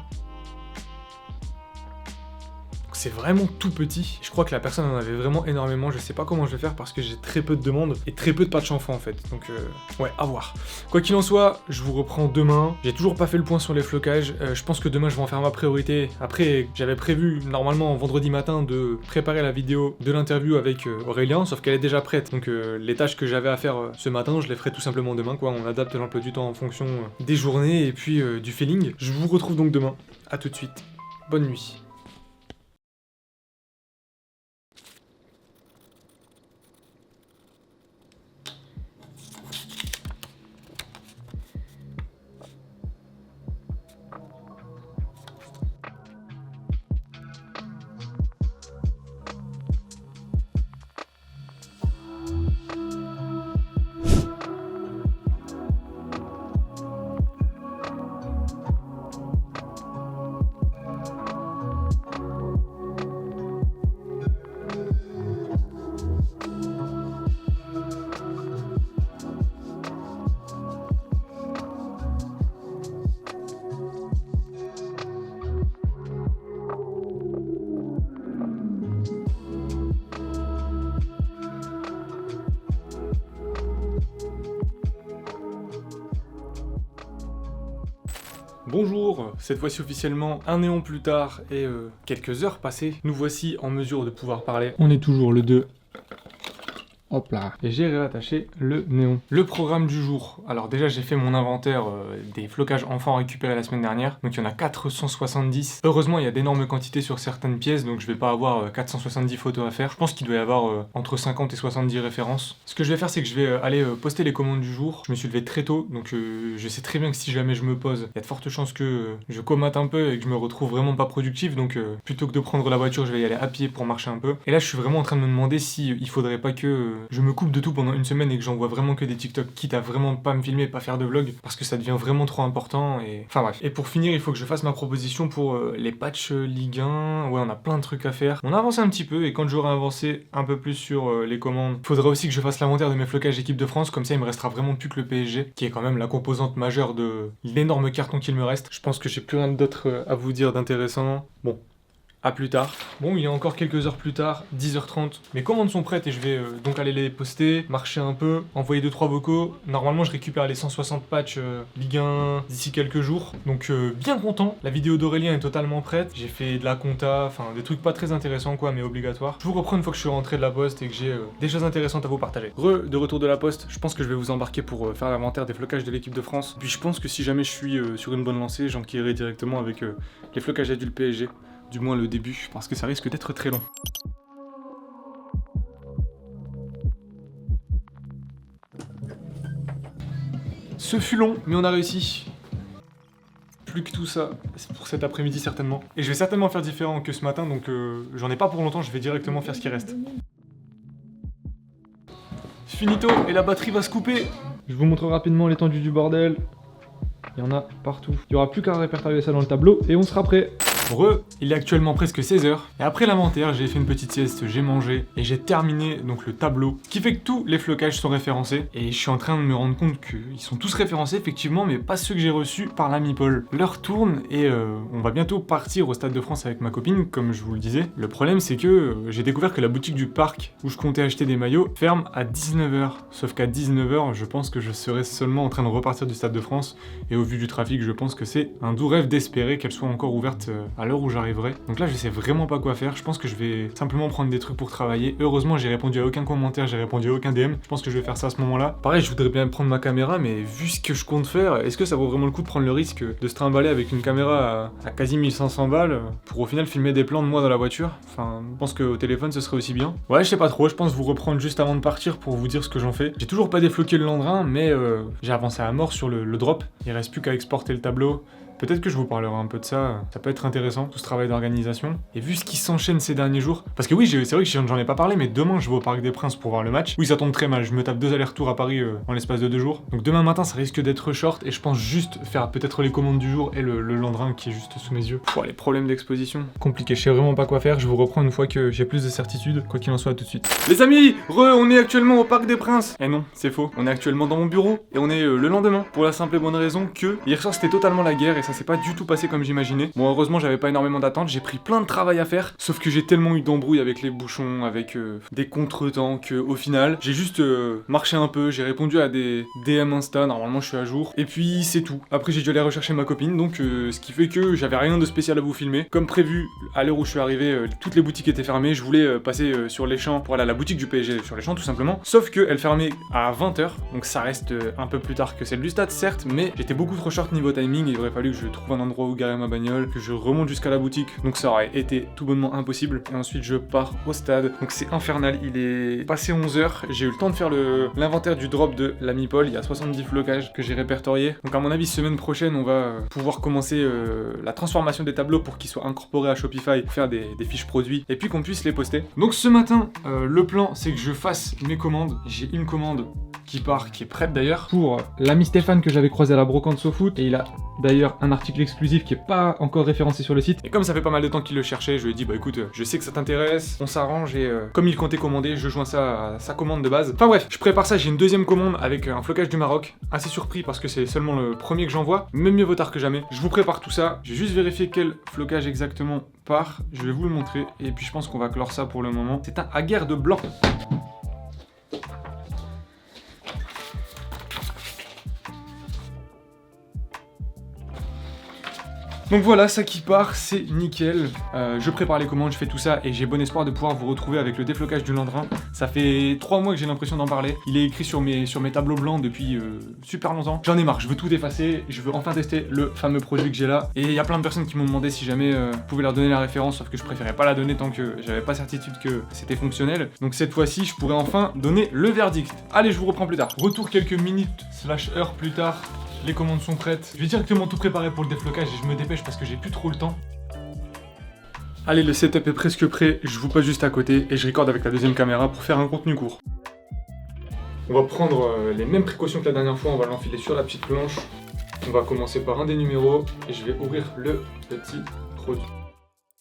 Speaker 1: C'est vraiment tout petit. Je crois que la personne en avait vraiment énormément. Je sais pas comment je vais faire parce que j'ai très peu de demandes et très peu de patchs enfants en fait. Donc ouais, à voir. Quoi qu'il en soit, je vous reprends demain. J'ai toujours pas fait le point sur les flocages. Je pense que demain je vais en faire ma priorité. Après, j'avais prévu normalement vendredi matin de préparer la vidéo de l'interview avec Aurélien, sauf qu'elle est déjà prête. Donc les tâches que j'avais à faire ce matin, je les ferai tout simplement demain quoi. On adapte l'emploi du temps en fonction des journées et puis du feeling. Je vous retrouve donc demain. À tout de suite. Bonne nuit. Bonjour, cette fois-ci officiellement un néon plus tard et quelques heures passées, nous voici en mesure de pouvoir parler.
Speaker 2: On est toujours le 2. Hop là.
Speaker 1: Et j'ai réattaché le néon. Le programme du jour. Alors déjà j'ai fait mon inventaire des flocages enfants récupérés la semaine dernière. Donc il y en a 470. Heureusement il y a d'énormes quantités sur certaines pièces, donc je vais pas avoir 470 photos à faire. Je pense qu'il doit y avoir entre 50 et 70 références. Ce que je vais faire c'est que je vais aller poster les commandes du jour. Je me suis levé très tôt, donc je sais très bien que si jamais je me pose, il y a de fortes chances que je comate un peu et que je me retrouve vraiment pas productif. Donc plutôt que de prendre la voiture, je vais y aller à pied pour marcher un peu. Et là je suis vraiment en train de me demander si il faudrait pas que je me coupe de tout pendant une semaine et que j'envoie vraiment que des TikTok, quitte à vraiment pas me filmer, pas faire de vlog, parce que ça devient vraiment trop important et... Enfin bref. Et pour finir, il faut que je fasse ma proposition pour les patchs Ligue 1. Ouais, on a plein de trucs à faire. On a avancé un petit peu et quand j'aurai avancé un peu plus sur les commandes, faudra aussi que je fasse l'inventaire de mes flocages équipe de France, comme ça il me restera vraiment plus que le PSG, qui est quand même la composante majeure de l'énorme carton qu'il me reste. Je pense que j'ai plus rien d'autre à vous dire d'intéressant. Bon. À plus tard. Bon, il y a encore quelques heures plus tard, 10h30. Mes commandes sont prêtes et je vais donc aller les poster, marcher un peu, envoyer 2-3 vocaux. Normalement, je récupère les 160 patchs Ligue 1 d'ici quelques jours. Donc, bien content. La vidéo d'Aurélien est totalement prête. J'ai fait de la compta, enfin, des trucs pas très intéressants, quoi, mais obligatoires. Je vous reprends une fois que je suis rentré de la poste et que j'ai des choses intéressantes à vous partager. De retour de la poste, je pense que je vais vous embarquer pour faire l'inventaire des flocages de l'équipe de France. Puis je pense que si jamais je suis sur une bonne lancée, j'enquillerai directement avec les flocages adultes PSG. Du moins le début, parce que ça risque d'être très long. Ce fut long, mais on a réussi. Plus que tout ça, c'est pour cet après-midi certainement. Et je vais certainement faire différent que ce matin, donc j'en ai pas pour longtemps, je vais directement faire ce qui reste. Finito, et la batterie va se couper.
Speaker 2: Je vous montre rapidement l'étendue du bordel. Il y en a partout. Il n'y aura plus qu'à répertorier ça dans le tableau et on sera prêt.
Speaker 1: Il est actuellement presque 16h, et après l'inventaire, j'ai fait une petite sieste, j'ai mangé, et j'ai terminé donc le tableau, ce qui fait que tous les flocages sont référencés, et je suis en train de me rendre compte qu'ils sont tous référencés effectivement, mais pas ceux que j'ai reçus par la Meeple. L'heure tourne, et on va bientôt partir au Stade de France avec ma copine, comme je vous le disais. Le problème c'est que j'ai découvert que la boutique du parc, où je comptais acheter des maillots, ferme à 19h, sauf qu'à 19h, je pense que je serai seulement en train de repartir du Stade de France, et au vu du trafic, je pense que c'est un doux rêve d'espérer qu'elle soit encore ouverte à l'heure où j'arriverai. Donc là je sais vraiment pas quoi faire, je pense que je vais simplement prendre des trucs pour travailler. Heureusement j'ai répondu à aucun commentaire, j'ai répondu à aucun DM, je pense que je vais faire ça à ce moment là. Pareil je voudrais bien prendre ma caméra, mais vu ce que je compte faire, est-ce que ça vaut vraiment le coup de prendre le risque de se trimballer avec une caméra à quasi 1500 balles pour au final filmer des plans de moi dans la voiture? Enfin je pense qu'au téléphone ce serait aussi bien. Ouais je sais pas trop, je pense vous reprendre juste avant de partir pour vous dire ce que j'en fais. J'ai toujours pas défloqué le Landrin, mais j'ai avancé à mort sur le drop, il reste plus qu'à exporter le tableau Peut-être que je vous parlerai un peu de ça peut être intéressant, tout ce travail d'organisation. Et vu ce qui s'enchaîne ces derniers jours, parce que oui, c'est vrai que j'en ai pas parlé, mais demain je vais au Parc des Princes pour voir le match. Oui, ça tombe très mal, je me tape 2 allers-retours à Paris en l'espace de 2 jours. Donc demain matin, ça risque d'être short, et je pense juste faire peut-être les commandes du jour et le Landrin qui est juste sous mes yeux. Les problèmes d'exposition, compliqué, je sais vraiment pas quoi faire, je vous reprends une fois que j'ai plus de certitude, quoi qu'il en soit, à tout de suite. Les amis, on est actuellement au Parc des Princes. Eh non, c'est faux, on est actuellement dans mon bureau, et on est le lendemain, pour la simple et bonne raison que hier soir c'était totalement la guerre, et ça s'est pas du tout passé comme j'imaginais. Bon, heureusement j'avais pas énormément d'attentes, j'ai pris plein de travail à faire, sauf que j'ai tellement eu d'embrouilles avec les bouchons, avec des contretemps, que au final, j'ai juste marché un peu, j'ai répondu à des DM Insta, normalement je suis à jour, et puis c'est tout. Après j'ai dû aller rechercher ma copine, donc ce qui fait que j'avais rien de spécial à vous filmer. Comme prévu, à l'heure où je suis arrivé, toutes les boutiques étaient fermées, je voulais passer sur les champs pour aller à la boutique du PSG sur les champs tout simplement, sauf qu'elle fermait à 20h, donc ça reste un peu plus tard que celle du stade certes, mais j'étais beaucoup trop short niveau timing, et il aurait fallu que je trouve un endroit où garer ma bagnole, que je remonte jusqu'à la boutique, donc ça aurait été tout bonnement impossible, et ensuite je pars au stade, donc c'est infernal, il est passé 11h, j'ai eu le temps de faire l'inventaire du drop de l'ami Paul, il y a 70 flocages que j'ai répertoriés, donc à mon avis semaine prochaine on va pouvoir commencer la transformation des tableaux pour qu'ils soient incorporés à Shopify, pour faire des fiches produits, et puis qu'on puisse les poster. Donc ce matin, le plan c'est que je fasse mes commandes, j'ai une commande qui part, qui est prête d'ailleurs, pour l'ami Stéphane que j'avais croisé à la brocante SoFoot, et il a d'ailleurs un article exclusif qui est pas encore référencé sur le site, et comme ça fait pas mal de temps qu'il le cherchait, je lui ai dit bah écoute, je sais que ça t'intéresse, on s'arrange, et comme il comptait commander, je joins ça à sa commande de base. Enfin bref, je prépare ça, j'ai une deuxième commande avec un flocage du Maroc, assez surpris parce que c'est seulement le premier que j'envoie, même mieux vaut tard que jamais. Je vous prépare tout ça, je vais juste vérifier quel flocage exactement part, je vais vous le montrer, et puis je pense qu'on va clore ça pour le moment. C'est un Aguerre de blanc. Donc voilà, ça qui part, c'est nickel. Je prépare les commandes, je fais tout ça, et j'ai bon espoir de pouvoir vous retrouver avec le déflocage du Landrin. Ça fait 3 mois que j'ai l'impression d'en parler. Il est écrit sur mes tableaux blancs depuis super longtemps. J'en ai marre, je veux tout effacer, je veux enfin tester le fameux produit que j'ai là. Et il y a plein de personnes qui m'ont demandé si jamais vous pouvez leur donner la référence, sauf que je préférais pas la donner tant que j'avais pas certitude que c'était fonctionnel. Donc cette fois-ci, je pourrais enfin donner le verdict. Allez, je vous reprends plus tard. Retour quelques minutes / heures plus tard. Les commandes sont prêtes. Je vais directement tout préparer pour le déflocage et je me dépêche parce que j'ai plus trop le temps. Allez, le setup est presque prêt, je vous passe juste à côté et je recorde avec la deuxième caméra pour faire un contenu court. On va prendre les mêmes précautions que la dernière fois, on va l'enfiler sur la petite planche. On va commencer par un des numéros et je vais ouvrir le petit produit.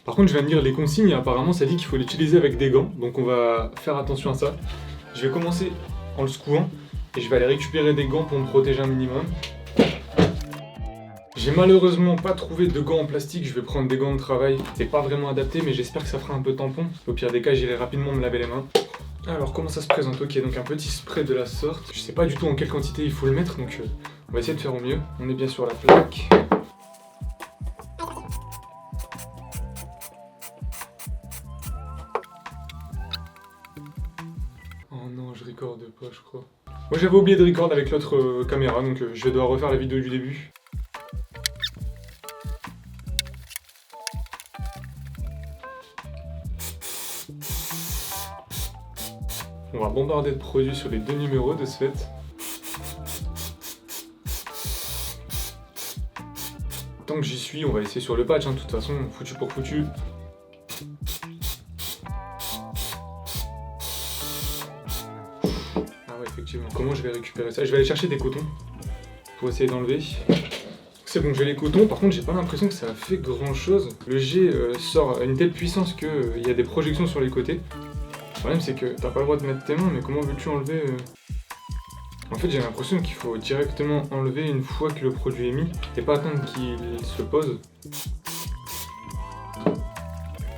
Speaker 1: Par contre, je viens de lire les consignes et apparemment ça dit qu'il faut l'utiliser avec des gants, donc on va faire attention à ça. Je vais commencer en le secouant et je vais aller récupérer des gants pour me protéger un minimum. J'ai malheureusement pas trouvé de gants en plastique, je vais prendre des gants de travail. C'est pas vraiment adapté, mais j'espère que ça fera un peu tampon. Au pire des cas, j'irai rapidement me laver les mains. Alors, comment ça se présente? Ok, donc un petit spray de la sorte. Je sais pas du tout en quelle quantité il faut le mettre, donc on va essayer de faire au mieux. On est bien sur la plaque. Oh non, je recorde pas, je crois. Moi, j'avais oublié de record avec l'autre caméra, donc je vais devoir refaire la vidéo du début. On va bombarder de produits sur les 2 numéros de ce fait. Tant que j'y suis, on va essayer sur le patch, hein, de toute façon, foutu pour foutu. Ah ouais, effectivement. Comment je vais récupérer ça? Je vais aller chercher des cotons pour essayer d'enlever. C'est bon, j'ai les cotons, par contre j'ai pas l'impression que ça a fait grand chose. Le jet sort à une telle puissance qu'il y a des projections sur les côtés. Le problème c'est que t'as pas le droit de mettre tes mains, mais comment veux-tu enlever En fait j'ai l'impression qu'il faut directement enlever une fois que le produit est mis, et pas attendre qu'il se pose.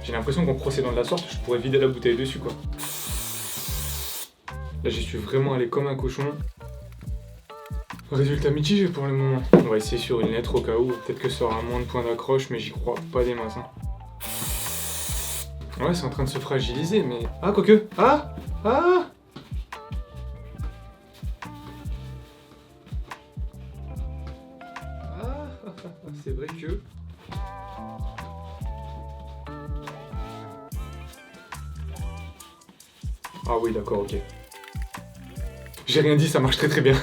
Speaker 1: J'ai l'impression qu'en procédant de la sorte, je pourrais vider la bouteille dessus quoi. Là j'y suis vraiment allé comme un cochon. Résultat mitigé pour le moment. On va essayer sur une lettre au cas où, peut-être que ça aura moins de points d'accroche, mais j'y crois pas des masses. Hein. Ouais, c'est en train de se fragiliser, mais... Ah, quoique. Ah. C'est vrai que... Ah oui, d'accord, ok. J'ai rien dit, ça marche très très bien.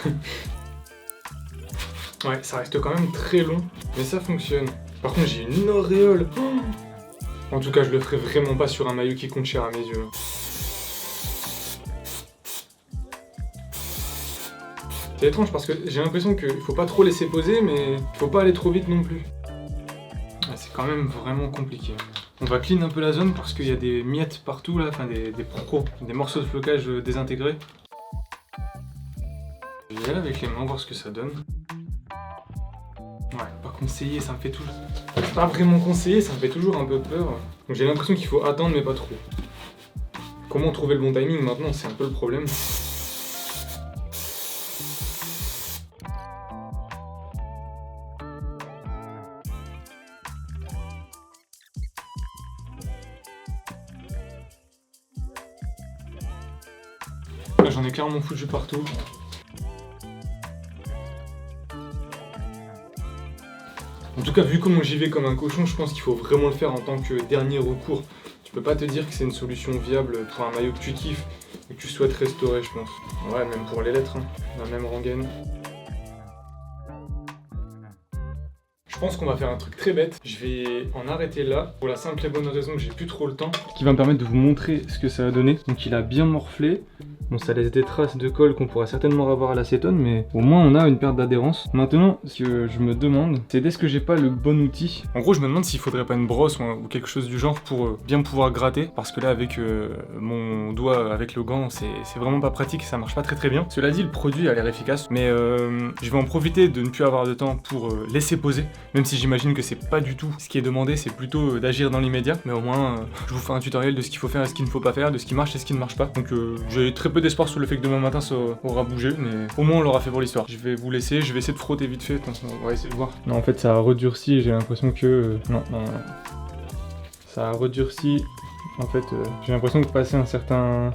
Speaker 1: Ouais, ça reste quand même très long. Mais ça fonctionne. Par contre, j'ai une auréole. En tout cas, je le ferai vraiment pas sur un maillot qui compte cher à mes yeux. C'est étrange parce que j'ai l'impression qu'il faut pas trop laisser poser, mais il faut pas aller trop vite non plus. Ah, c'est quand même vraiment compliqué. On va clean un peu la zone parce qu'il y a des miettes partout là, enfin des morceaux de flocage désintégrés. Je vais y aller avec les mains, voir ce que ça donne. Ouais, pas conseillé, ça me fait toujours... Pas vraiment conseillé, ça me fait toujours un peu peur. Donc j'ai l'impression qu'il faut attendre mais pas trop. Comment trouver le bon timing maintenant, c'est un peu le problème. Là j'en ai clairement foutu partout. En tout cas, vu comment j'y vais comme un cochon, je pense qu'il faut vraiment le faire en tant que dernier recours. Tu peux pas te dire que c'est une solution viable pour un maillot que tu kiffes et que tu souhaites restaurer, je pense. Ouais, même pour les lettres, hein, la même rengaine. Je pense qu'on va faire un truc très bête. Je vais en arrêter là, pour la simple et bonne raison que j'ai plus trop le temps. Qui va me permettre de vous montrer ce que ça a donné. Donc il a bien morflé. Bon, ça laisse des traces de colle qu'on pourra certainement avoir à l'acétone, mais au moins on a une perte d'adhérence. Maintenant, ce que je me demande, c'est est-ce que j'ai pas le bon outil. En gros, je me demande s'il faudrait pas une brosse ou quelque chose du genre pour bien pouvoir gratter, parce que là, avec mon doigt, avec le gant, c'est vraiment pas pratique, ça marche pas très bien. Cela dit, le produit a l'air efficace, mais je vais en profiter de ne plus avoir de temps pour laisser poser, même si j'imagine que c'est pas du tout ce qui est demandé, c'est plutôt d'agir dans l'immédiat, mais au moins, je vous fais un tutoriel de ce qu'il faut faire et ce qu'il ne faut pas faire, de ce qui marche et ce qui ne marche pas. Donc j'ai très peu d'espoir sur le fait que demain matin ça aura bougé, mais au moins on l'aura fait pour l'histoire. Je vais vous laisser, je vais essayer de frotter vite fait, on va essayer de voir. Non, en fait ça a redurci, j'ai l'impression que... Non. Ça a redurci. En fait, j'ai l'impression que passé un certain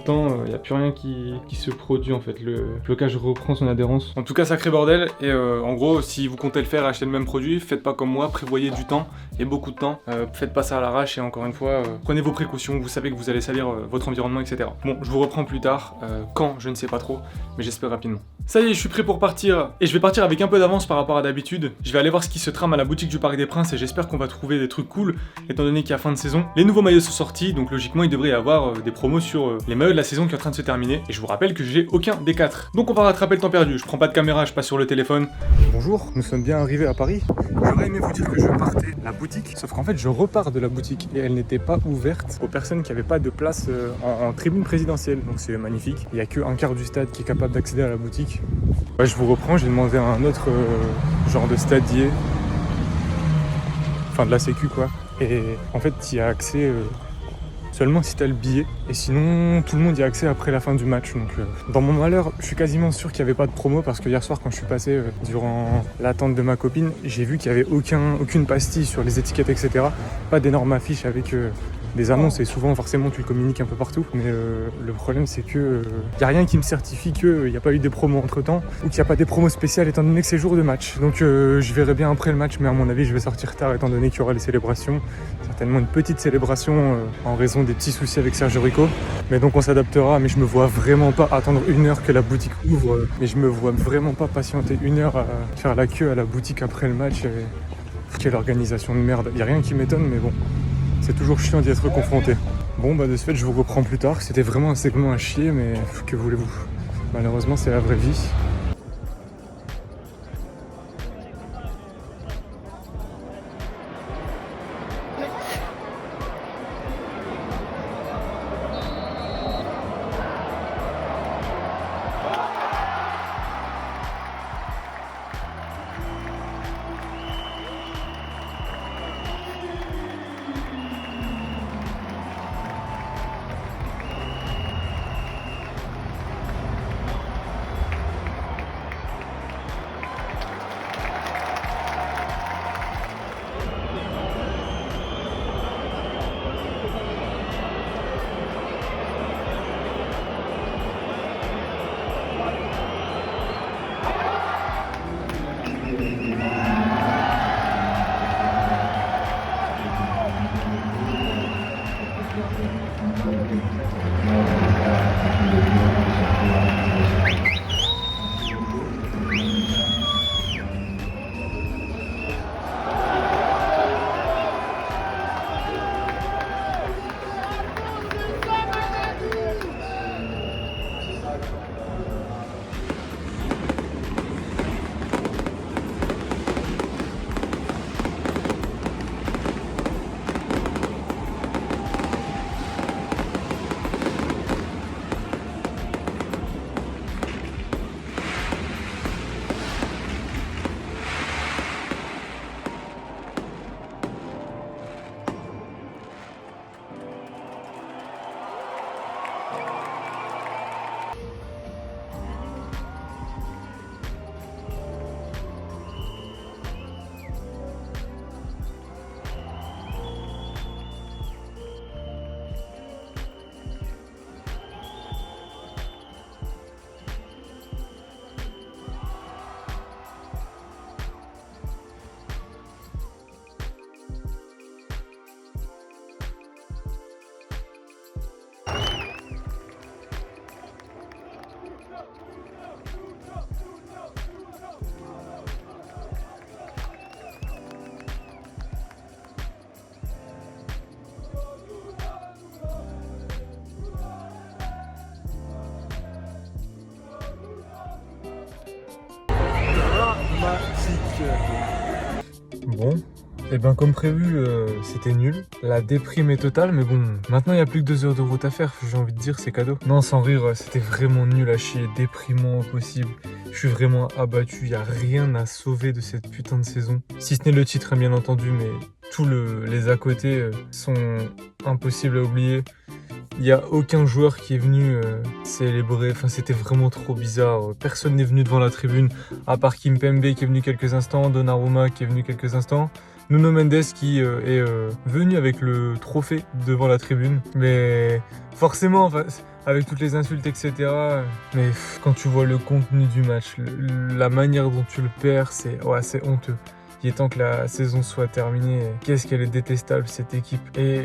Speaker 1: temps, il n'y a plus rien qui se produit en fait. Le blocage reprend son adhérence. En tout cas, sacré bordel. Et en gros, si vous comptez le faire et acheter le même produit, faites pas comme moi, prévoyez du temps et beaucoup de temps. Faites pas ça à l'arrache et encore une fois, prenez vos précautions. Vous savez que vous allez salir votre environnement, etc. Bon, je vous reprends plus tard. Quand, je ne sais pas trop, mais j'espère rapidement. Ça y est, je suis prêt pour partir. Et je vais partir avec un peu d'avance par rapport à d'habitude. Je vais aller voir ce qui se trame à la boutique du Parc des Princes et j'espère qu'on va trouver des trucs cool, étant donné qu'il y a fin de saison. Les nouveaux maillots sont sortis, donc logiquement il devrait y avoir des promos sur les maillots de la saison qui est en train de se terminer. Et je vous rappelle que j'ai aucun des 4. Donc on va rattraper le temps perdu. Je prends pas de caméra, je passe sur le téléphone. Bonjour, nous sommes bien arrivés à Paris. J'aurais aimé vous dire que je partais de la boutique, sauf qu'en fait je repars de la boutique et elle n'était pas ouverte aux personnes qui n'avaient pas de place en tribune présidentielle. Donc c'est magnifique. Il n'y a qu'un quart du stade qui est capable d'accéder à la boutique. Ouais, je vous reprends, j'ai demandé à un autre genre de stadier, enfin de la sécu quoi, et en fait il y a accès seulement si t'as le billet, et sinon tout le monde y a accès après la fin du match. Donc dans mon malheur, je suis quasiment sûr qu'il n'y avait pas de promo, parce que hier soir quand je suis passé durant l'attente de ma copine, j'ai vu qu'il n'y avait aucune pastille sur les étiquettes, etc. Pas d'énormes affiches avec des annonces, et souvent forcément tu le communiques un peu partout, mais le problème c'est que y a rien qui me certifie qu'il n'y a pas eu des promos entre temps, ou qu'il n'y a pas des promos spéciales étant donné que c'est jour de match. Donc je verrai bien après le match, mais à mon avis je vais sortir tard étant donné qu'il y aura les célébrations, certainement une petite célébration en raison des petits soucis avec Sergio Rico, mais donc on s'adaptera. Mais je me vois vraiment pas attendre 1 heure que la boutique ouvre, mais je me vois vraiment pas patienter 1 heure à faire la queue à la boutique après le match. Quelle organisation de merde, y a rien qui m'étonne, mais bon, c'est toujours chiant d'y être confronté. Bon bah de ce fait je vous reprends plus tard, c'était vraiment un segment à chier, mais que voulez-vous, malheureusement c'est la vraie vie. dramatique. Bon, et ben comme prévu, c'était nul. La déprime est totale, mais bon, maintenant il n'y a plus que 2 heures de route à faire, j'ai envie de dire, c'est cadeau. Non, sans rire, c'était vraiment nul à chier, déprimant au possible. Je suis vraiment abattu, il n'y a rien à sauver de cette putain de saison. Si ce n'est le titre, bien entendu, mais tous les à côté sont impossibles à oublier. Il n'y a aucun joueur qui est venu célébrer, enfin c'était vraiment trop bizarre. Personne n'est venu devant la tribune, à part Kimpembe qui est venu quelques instants, Donnarumma qui est venu quelques instants, Nuno Mendes qui est venu avec le trophée devant la tribune. Mais forcément, enfin, avec toutes les insultes, etc. Mais quand tu vois le contenu du match, la manière dont tu le perds, c'est honteux. Il est temps que la saison soit terminée. Qu'est-ce qu'elle est détestable cette équipe. Et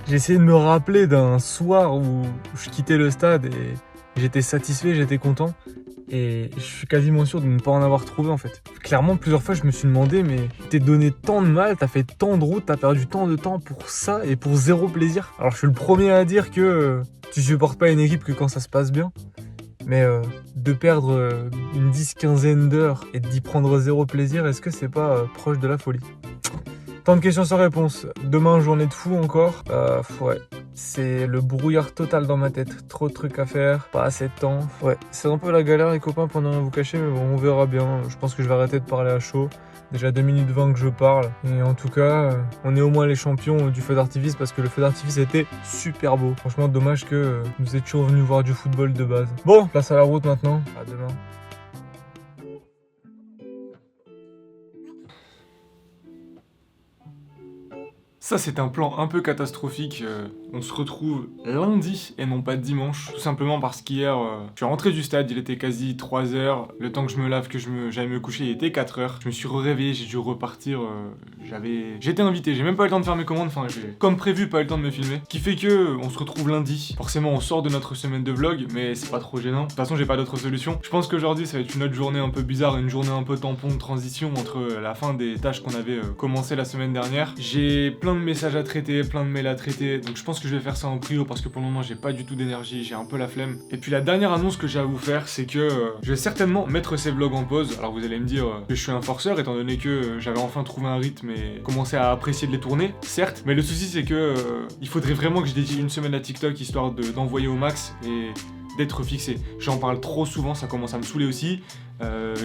Speaker 1: j'ai essayé de me rappeler d'un soir où je quittais le stade et j'étais satisfait, j'étais content. Et je suis quasiment sûr de ne pas en avoir trouvé en fait. Clairement, plusieurs fois, je me suis demandé, mais t'es donné tant de mal, t'as fait tant de routes, t'as perdu tant de temps pour ça et pour zéro plaisir. Alors je suis le premier à dire que tu supportes pas une équipe que quand ça se passe bien. Mais de perdre une 10-15aine d'heures et d'y prendre zéro plaisir, est-ce que c'est pas proche de la folie? Tant de questions sans réponse. Demain, journée de fou encore. Ouais, c'est le brouillard total dans ma tête. Trop de trucs à faire, pas assez de temps. Ouais, c'est un peu la galère les copains pendant rien vous cacher, mais bon, on verra bien. Je pense que je vais arrêter de parler à chaud. Déjà 2 minutes 20 que je parle. Et en tout cas, on est au moins les champions du feu d'artifice parce que le feu d'artifice était super beau. Franchement, dommage que nous étions venus voir du football de base. Bon, place à la route maintenant. À demain. Ça, c'est un plan un peu catastrophique. On se retrouve lundi et non pas dimanche. Tout simplement parce qu'hier, je suis rentré du stade, il était quasi 3h. Le temps que je me lave, que j'aille me coucher, il était 4h. Je me suis réveillé, j'ai dû repartir. J'étais invité, j'ai même pas eu le temps de faire mes commandes. Enfin, j'ai, comme prévu, pas eu le temps de me filmer. Ce qui fait que on se retrouve lundi. Forcément, on sort de notre semaine de vlog, mais c'est pas trop gênant. De toute façon, j'ai pas d'autre solution. Je pense qu'aujourd'hui, ça va être une autre journée un peu bizarre, une journée un peu tampon de transition entre la fin des tâches qu'on avait commencé la semaine dernière. J'ai plein de messages à traiter, plein de mails à traiter, donc je pense que je vais faire ça en prio parce que pour le moment j'ai pas du tout d'énergie, j'ai un peu la flemme. Et puis la dernière annonce que j'ai à vous faire, c'est que je vais certainement mettre ces vlogs en pause. Alors vous allez me dire que je suis un forceur étant donné que j'avais enfin trouvé un rythme et commencé à apprécier de les tourner, certes, mais le souci c'est que il faudrait vraiment que je dédie une semaine à TikTok histoire d'envoyer au max et d'être fixé. J'en parle trop souvent, ça commence à me saouler aussi.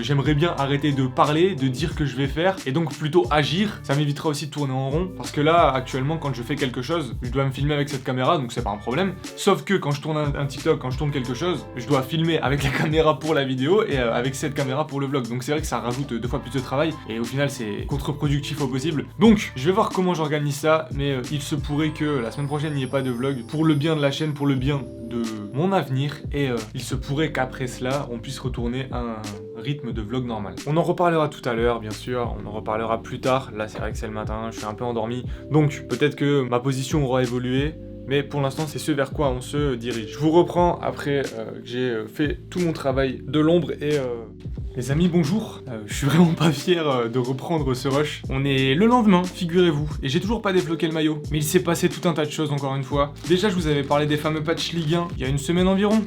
Speaker 1: J'aimerais bien arrêter de parler, de dire que je vais faire, et donc plutôt agir. Ça m'évitera aussi de tourner en rond, parce que là, actuellement, quand je fais quelque chose, je dois me filmer avec cette caméra, donc c'est pas un problème. Sauf que quand je tourne un TikTok, quand je tourne quelque chose, je dois filmer avec la caméra pour la vidéo, et avec cette caméra pour le vlog. Donc c'est vrai que ça rajoute 2 fois plus de travail, et au final, c'est contre-productif au possible. Donc, je vais voir comment j'organise ça, mais il se pourrait que la semaine prochaine, il n'y ait pas de vlog, pour le bien de la chaîne, pour le bien de mon avenir, et il se pourrait qu'après cela, on puisse retourner à un rythme de vlog normal. On en reparlera tout à l'heure, bien sûr, on en reparlera plus tard. Là, c'est vrai que c'est le matin, je suis un peu endormi, donc peut-être que ma position aura évolué, mais pour l'instant, c'est ce vers quoi on se dirige. Je vous reprends après que j'ai fait tout mon travail de l'ombre et... Les amis, bonjour. Je suis vraiment pas fier de reprendre ce rush. On est le lendemain, figurez-vous, et j'ai toujours pas débloqué le maillot. Mais il s'est passé tout un tas de choses encore une fois. Déjà, je vous avais parlé des fameux patchs Ligue 1 il y a une semaine environ.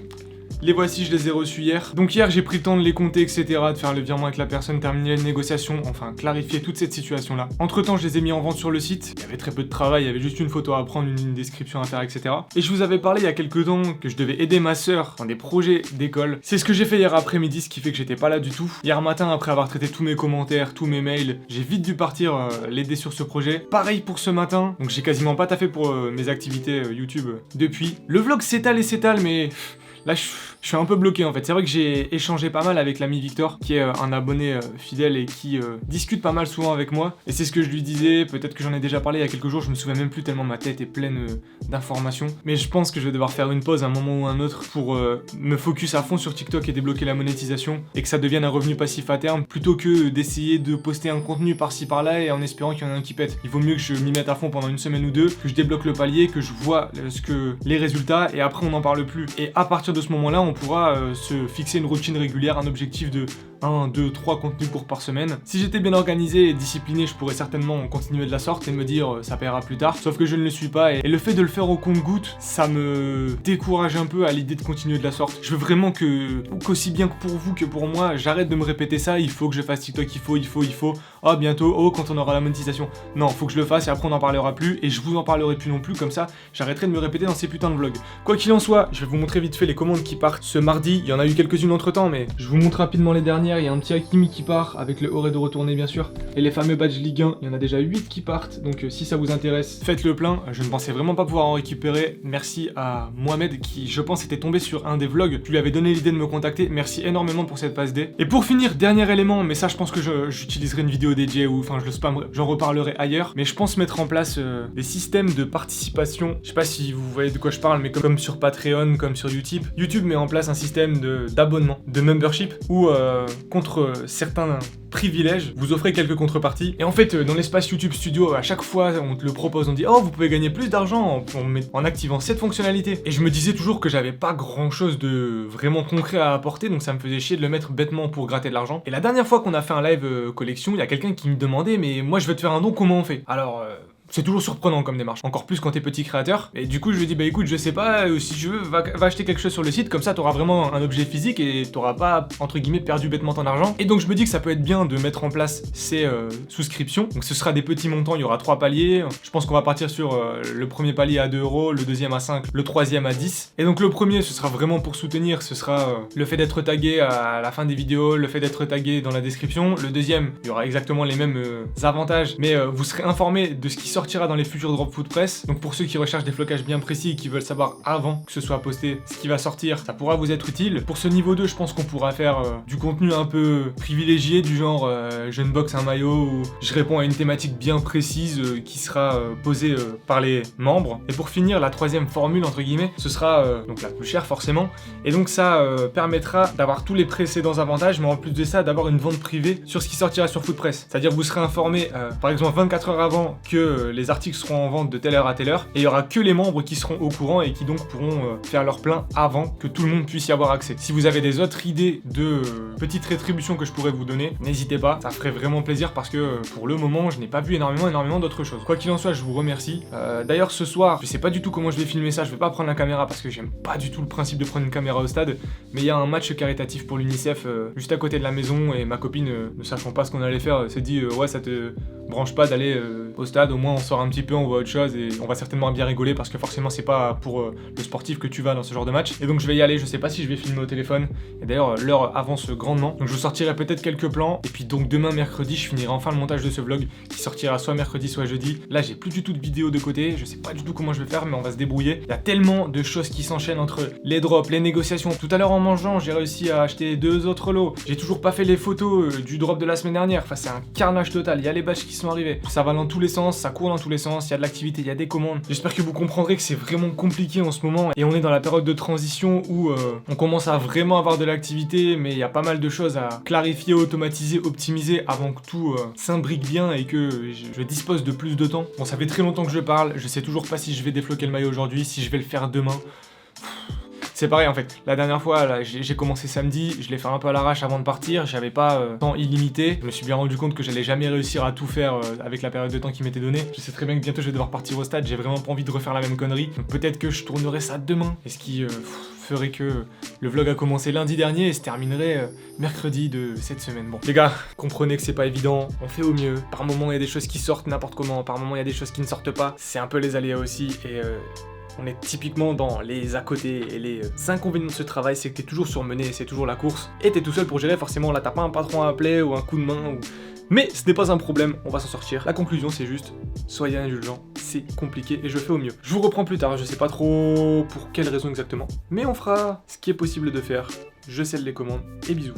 Speaker 1: Les voici, je les ai reçus hier. Donc hier, j'ai pris le temps de les compter, etc., de faire le virement avec la personne, terminer les négociations, enfin clarifier toute cette situation-là. Entre-temps, je les ai mis en vente sur le site. Il y avait très peu de travail, il y avait juste une photo à prendre, une description à faire, etc. Et je vous avais parlé il y a quelques temps que je devais aider ma sœur dans des projets d'école. C'est ce que j'ai fait hier après-midi, ce qui fait que j'étais pas là du tout. Hier matin, après avoir traité tous mes commentaires, tous mes mails, j'ai vite dû partir l'aider sur ce projet. Pareil pour ce matin, donc j'ai quasiment pas taffé pour mes activités YouTube depuis. Le vlog s'étale et s'étale, mais... Là, je suis un peu bloqué en fait. C'est vrai que j'ai échangé pas mal avec l'ami Victor, qui est un abonné fidèle et qui discute pas mal souvent avec moi. Et c'est ce que je lui disais, peut-être que j'en ai déjà parlé il y a quelques jours, je me souviens même plus tellement ma tête est pleine d'informations. Mais je pense que je vais devoir faire une pause à un moment ou un autre pour me focus à fond sur TikTok et débloquer la monétisation et que ça devienne un revenu passif à terme, plutôt que d'essayer de poster un contenu par-ci par-là et en espérant qu'il y en a un qui pète. Il vaut mieux que je m'y mette à fond pendant une semaine ou deux, que je débloque le palier, que je vois les résultats et après on n'en parle plus. Et à partir de ce moment-là, on pourra se fixer une routine régulière, un objectif de 1, 2, 3 contenus courts par semaine. Si j'étais bien organisé et discipliné, je pourrais certainement continuer de la sorte et me dire ça paiera plus tard. Sauf que je ne le suis pas et le fait de le faire au compte-gouttes, ça me décourage un peu à l'idée de continuer de la sorte. Je veux vraiment qu'aussi bien que pour vous que pour moi, j'arrête de me répéter ça, il faut que je fasse TikTok, il faut, oh bientôt, oh quand on aura la monétisation. Non, faut que je le fasse et après on n'en parlera plus et je vous en parlerai plus non plus, comme ça j'arrêterai de me répéter dans ces putains de vlogs. Quoi qu'il en soit, je vais vous montrer vite fait les commandes qui partent ce mardi, il y en a eu quelques-unes entre temps mais je vous montre rapidement les dernières. Il y a un petit Hakimi qui part avec le Auré de retourner bien sûr et les fameux badges Ligue 1, il y en a déjà 8 qui partent, donc si ça vous intéresse, faites le plein. Je ne pensais vraiment pas pouvoir en récupérer, merci à Mohamed qui je pense était tombé sur un des vlogs, je lui avais donné l'idée de me contacter, merci énormément pour cette passe D. Et pour finir, dernier élément, mais ça je pense que j'utiliserai une vidéo dédiée ou enfin je le spammerai, j'en reparlerai ailleurs, mais je pense mettre en place des systèmes de participation, je sais pas si vous voyez de quoi je parle, mais comme sur Patreon, comme sur YouTube, YouTube met en place un système d'abonnement, de membership, où contre certains privilèges, vous offrez quelques contreparties. Et en fait, dans l'espace YouTube Studio, à chaque fois, on te le propose, on dit « Oh, vous pouvez gagner plus d'argent en activant cette fonctionnalité. » Et je me disais toujours que j'avais pas grand-chose de vraiment concret à apporter, donc ça me faisait chier de le mettre bêtement pour gratter de l'argent. Et la dernière fois qu'on a fait un live collection, il y a quelqu'un qui me demandait « Mais moi, je veux te faire un don, comment on fait ?» Alors... c'est toujours surprenant comme démarche, encore plus quand t'es petit créateur. Et du coup, je lui ai dit, bah écoute, je sais pas, si tu veux, va acheter quelque chose sur le site, comme ça t'auras vraiment un objet physique et t'auras pas, entre guillemets, perdu bêtement ton argent. Et donc je me dis que ça peut être bien de mettre en place ces souscriptions. Donc ce sera des petits montants, il y aura 3 paliers. Je pense qu'on va partir sur le premier palier à 2 €, le deuxième à 5, le troisième à 10. Et donc le premier, ce sera vraiment pour soutenir, ce sera le fait d'être tagué à la fin des vidéos, le fait d'être tagué dans la description. Le deuxième, il y aura exactement les mêmes avantages, mais vous serez informé de ce qui sortira dans les futurs drop foot press. Donc pour ceux qui recherchent des flocages bien précis et qui veulent savoir avant que ce soit posté ce qui va sortir, ça pourra vous être utile. Pour ce niveau 2, je pense qu'on pourra faire du contenu un peu privilégié, du genre je unbox un maillot ou je réponds à une thématique bien précise qui sera posée par les membres. Et pour finir, la troisième formule entre guillemets, ce sera donc la plus chère forcément. Et donc ça permettra d'avoir tous les précédents avantages, mais en plus de ça, d'avoir une vente privée sur ce qui sortira sur Footpress. C'est-à-dire vous serez informé par exemple 24 heures avant que les articles seront en vente de telle heure à telle heure, et il y aura que les membres qui seront au courant et qui donc pourront faire leur plein avant que tout le monde puisse y avoir accès. Si vous avez des autres idées de petites rétributions que je pourrais vous donner, n'hésitez pas, ça ferait vraiment plaisir parce que pour le moment je n'ai pas vu énormément d'autres choses. Quoi qu'il en soit, je vous remercie. D'ailleurs ce soir, je sais pas du tout comment je vais filmer ça, je vais pas prendre la caméra parce que j'aime pas du tout le principe de prendre une caméra au stade, mais il y a un match caritatif pour l'UNICEF juste à côté de la maison et ma copine, ne sachant pas ce qu'on allait faire, s'est dit ouais ça te branche pas d'aller au stade, au moins on sort un petit peu, on voit autre chose et on va certainement bien rigoler parce que forcément c'est pas pour le sportif que tu vas dans ce genre de match. Et donc je vais y aller, je sais pas si je vais filmer au téléphone, et d'ailleurs l'heure avance grandement, donc je vous sortirai peut-être quelques plans, et puis donc demain mercredi je finirai enfin le montage de ce vlog qui sortira soit mercredi soit jeudi. Là j'ai plus du tout de vidéos de côté, je sais pas du tout comment je vais faire mais on va se débrouiller. Il y a tellement de choses qui s'enchaînent entre les drops, les négociations. Tout à l'heure en mangeant j'ai réussi à acheter 2 autres lots, j'ai toujours pas fait les photos du drop de la semaine dernière, enfin c'est un carnage total, il y a les badges qui sont arrivés, ça va dans tous les sens, ça court dans tous les sens, il y a de l'activité, il y a des commandes. J'espère que vous comprendrez que c'est vraiment compliqué en ce moment et on est dans la période de transition où on commence à vraiment avoir de l'activité, mais il y a pas mal de choses à clarifier, automatiser, optimiser avant que tout s'imbrique bien et que je dispose de plus de temps. Bon, ça fait très longtemps que je parle, je sais toujours pas si je vais défloquer le maillot aujourd'hui, si je vais le faire demain. C'est pareil en fait, la dernière fois là, j'ai commencé samedi, je l'ai fait un peu à l'arrache avant de partir, j'avais pas temps illimité, je me suis bien rendu compte que j'allais jamais réussir à tout faire avec la période de temps qui m'était donnée. Je sais très bien que bientôt je vais devoir partir au stade, j'ai vraiment pas envie de refaire la même connerie, donc peut-être que je tournerai ça demain, et ce qui ferait que le vlog a commencé lundi dernier et se terminerait mercredi de cette semaine. Bon, les gars, comprenez que c'est pas évident, on fait au mieux, par moment il y a des choses qui sortent n'importe comment, par moment il y a des choses qui ne sortent pas, c'est un peu les aléas aussi, et on est typiquement dans les à côté et les inconvénients de ce travail, c'est que t'es toujours surmené, c'est toujours la course, et t'es tout seul pour gérer, forcément là t'as pas un patron à appeler ou un coup de main, mais ce n'est pas un problème, on va s'en sortir. La conclusion c'est juste, soyez indulgents, c'est compliqué et je fais au mieux. Je vous reprends plus tard, je sais pas trop pour quelle raison exactement, mais on fera ce qui est possible de faire. Je scelle les commandes et bisous.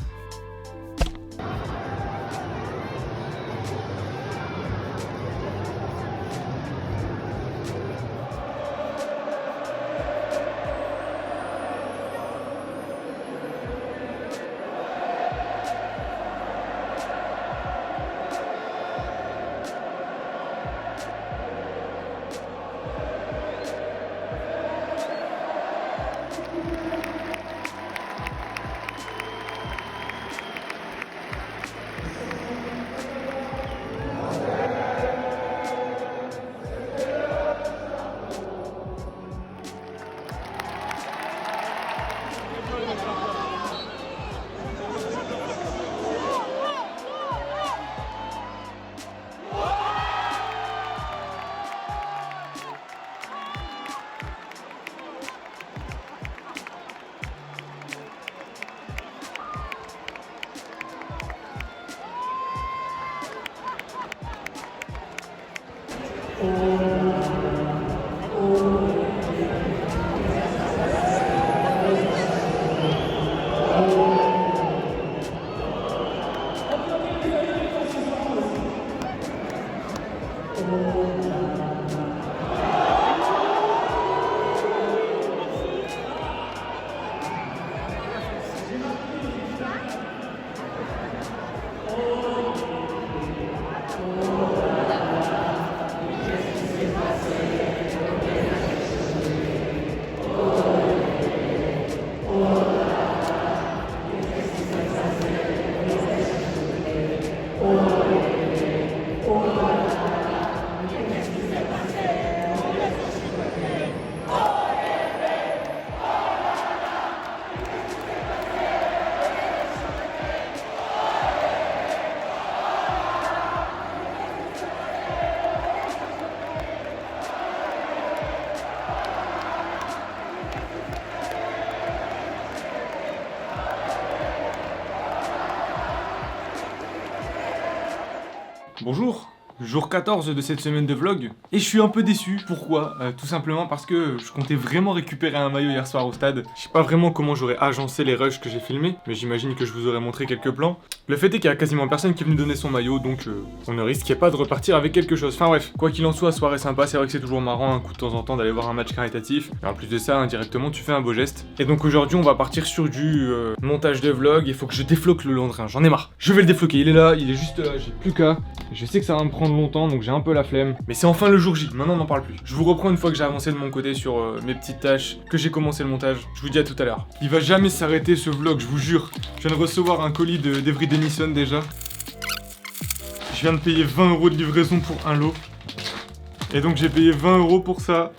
Speaker 1: Bonjour, jour 14 de cette semaine de vlog, et je suis un peu déçu. Pourquoi tout simplement parce que je comptais vraiment récupérer un maillot hier soir au stade. Je sais pas vraiment comment j'aurais agencé les rushs que j'ai filmés, mais j'imagine que je vous aurais montré quelques plans. Le fait est qu'il y a quasiment personne qui est venu donner son maillot, donc on ne risquait pas de repartir avec quelque chose. Enfin bref, quoi qu'il en soit, soirée sympa, c'est vrai que c'est toujours marrant un coup de temps en temps d'aller voir un match caritatif. Et en plus de ça, indirectement, tu fais un beau geste. Et donc aujourd'hui, on va partir sur du montage de vlog. Il faut que je défloque le Londrin, j'en ai marre. Je vais le défloquer, il est là, il est juste là, j'ai plus qu'à. Je sais que ça va me prendre longtemps, donc j'ai un peu la flemme. Mais c'est enfin le jour J, maintenant on n'en parle plus. Je vous reprends une fois que j'ai avancé de mon côté sur mes petites tâches, que j'ai commencé le montage. Je vous dis à tout à l'heure. Il va jamais s'arrêter ce vlog, je vous jure. Je viens de recevoir un colis d'Evry Denison déjà. Je viens de payer 20 € de livraison pour un lot. Et donc j'ai payé 20 € pour ça.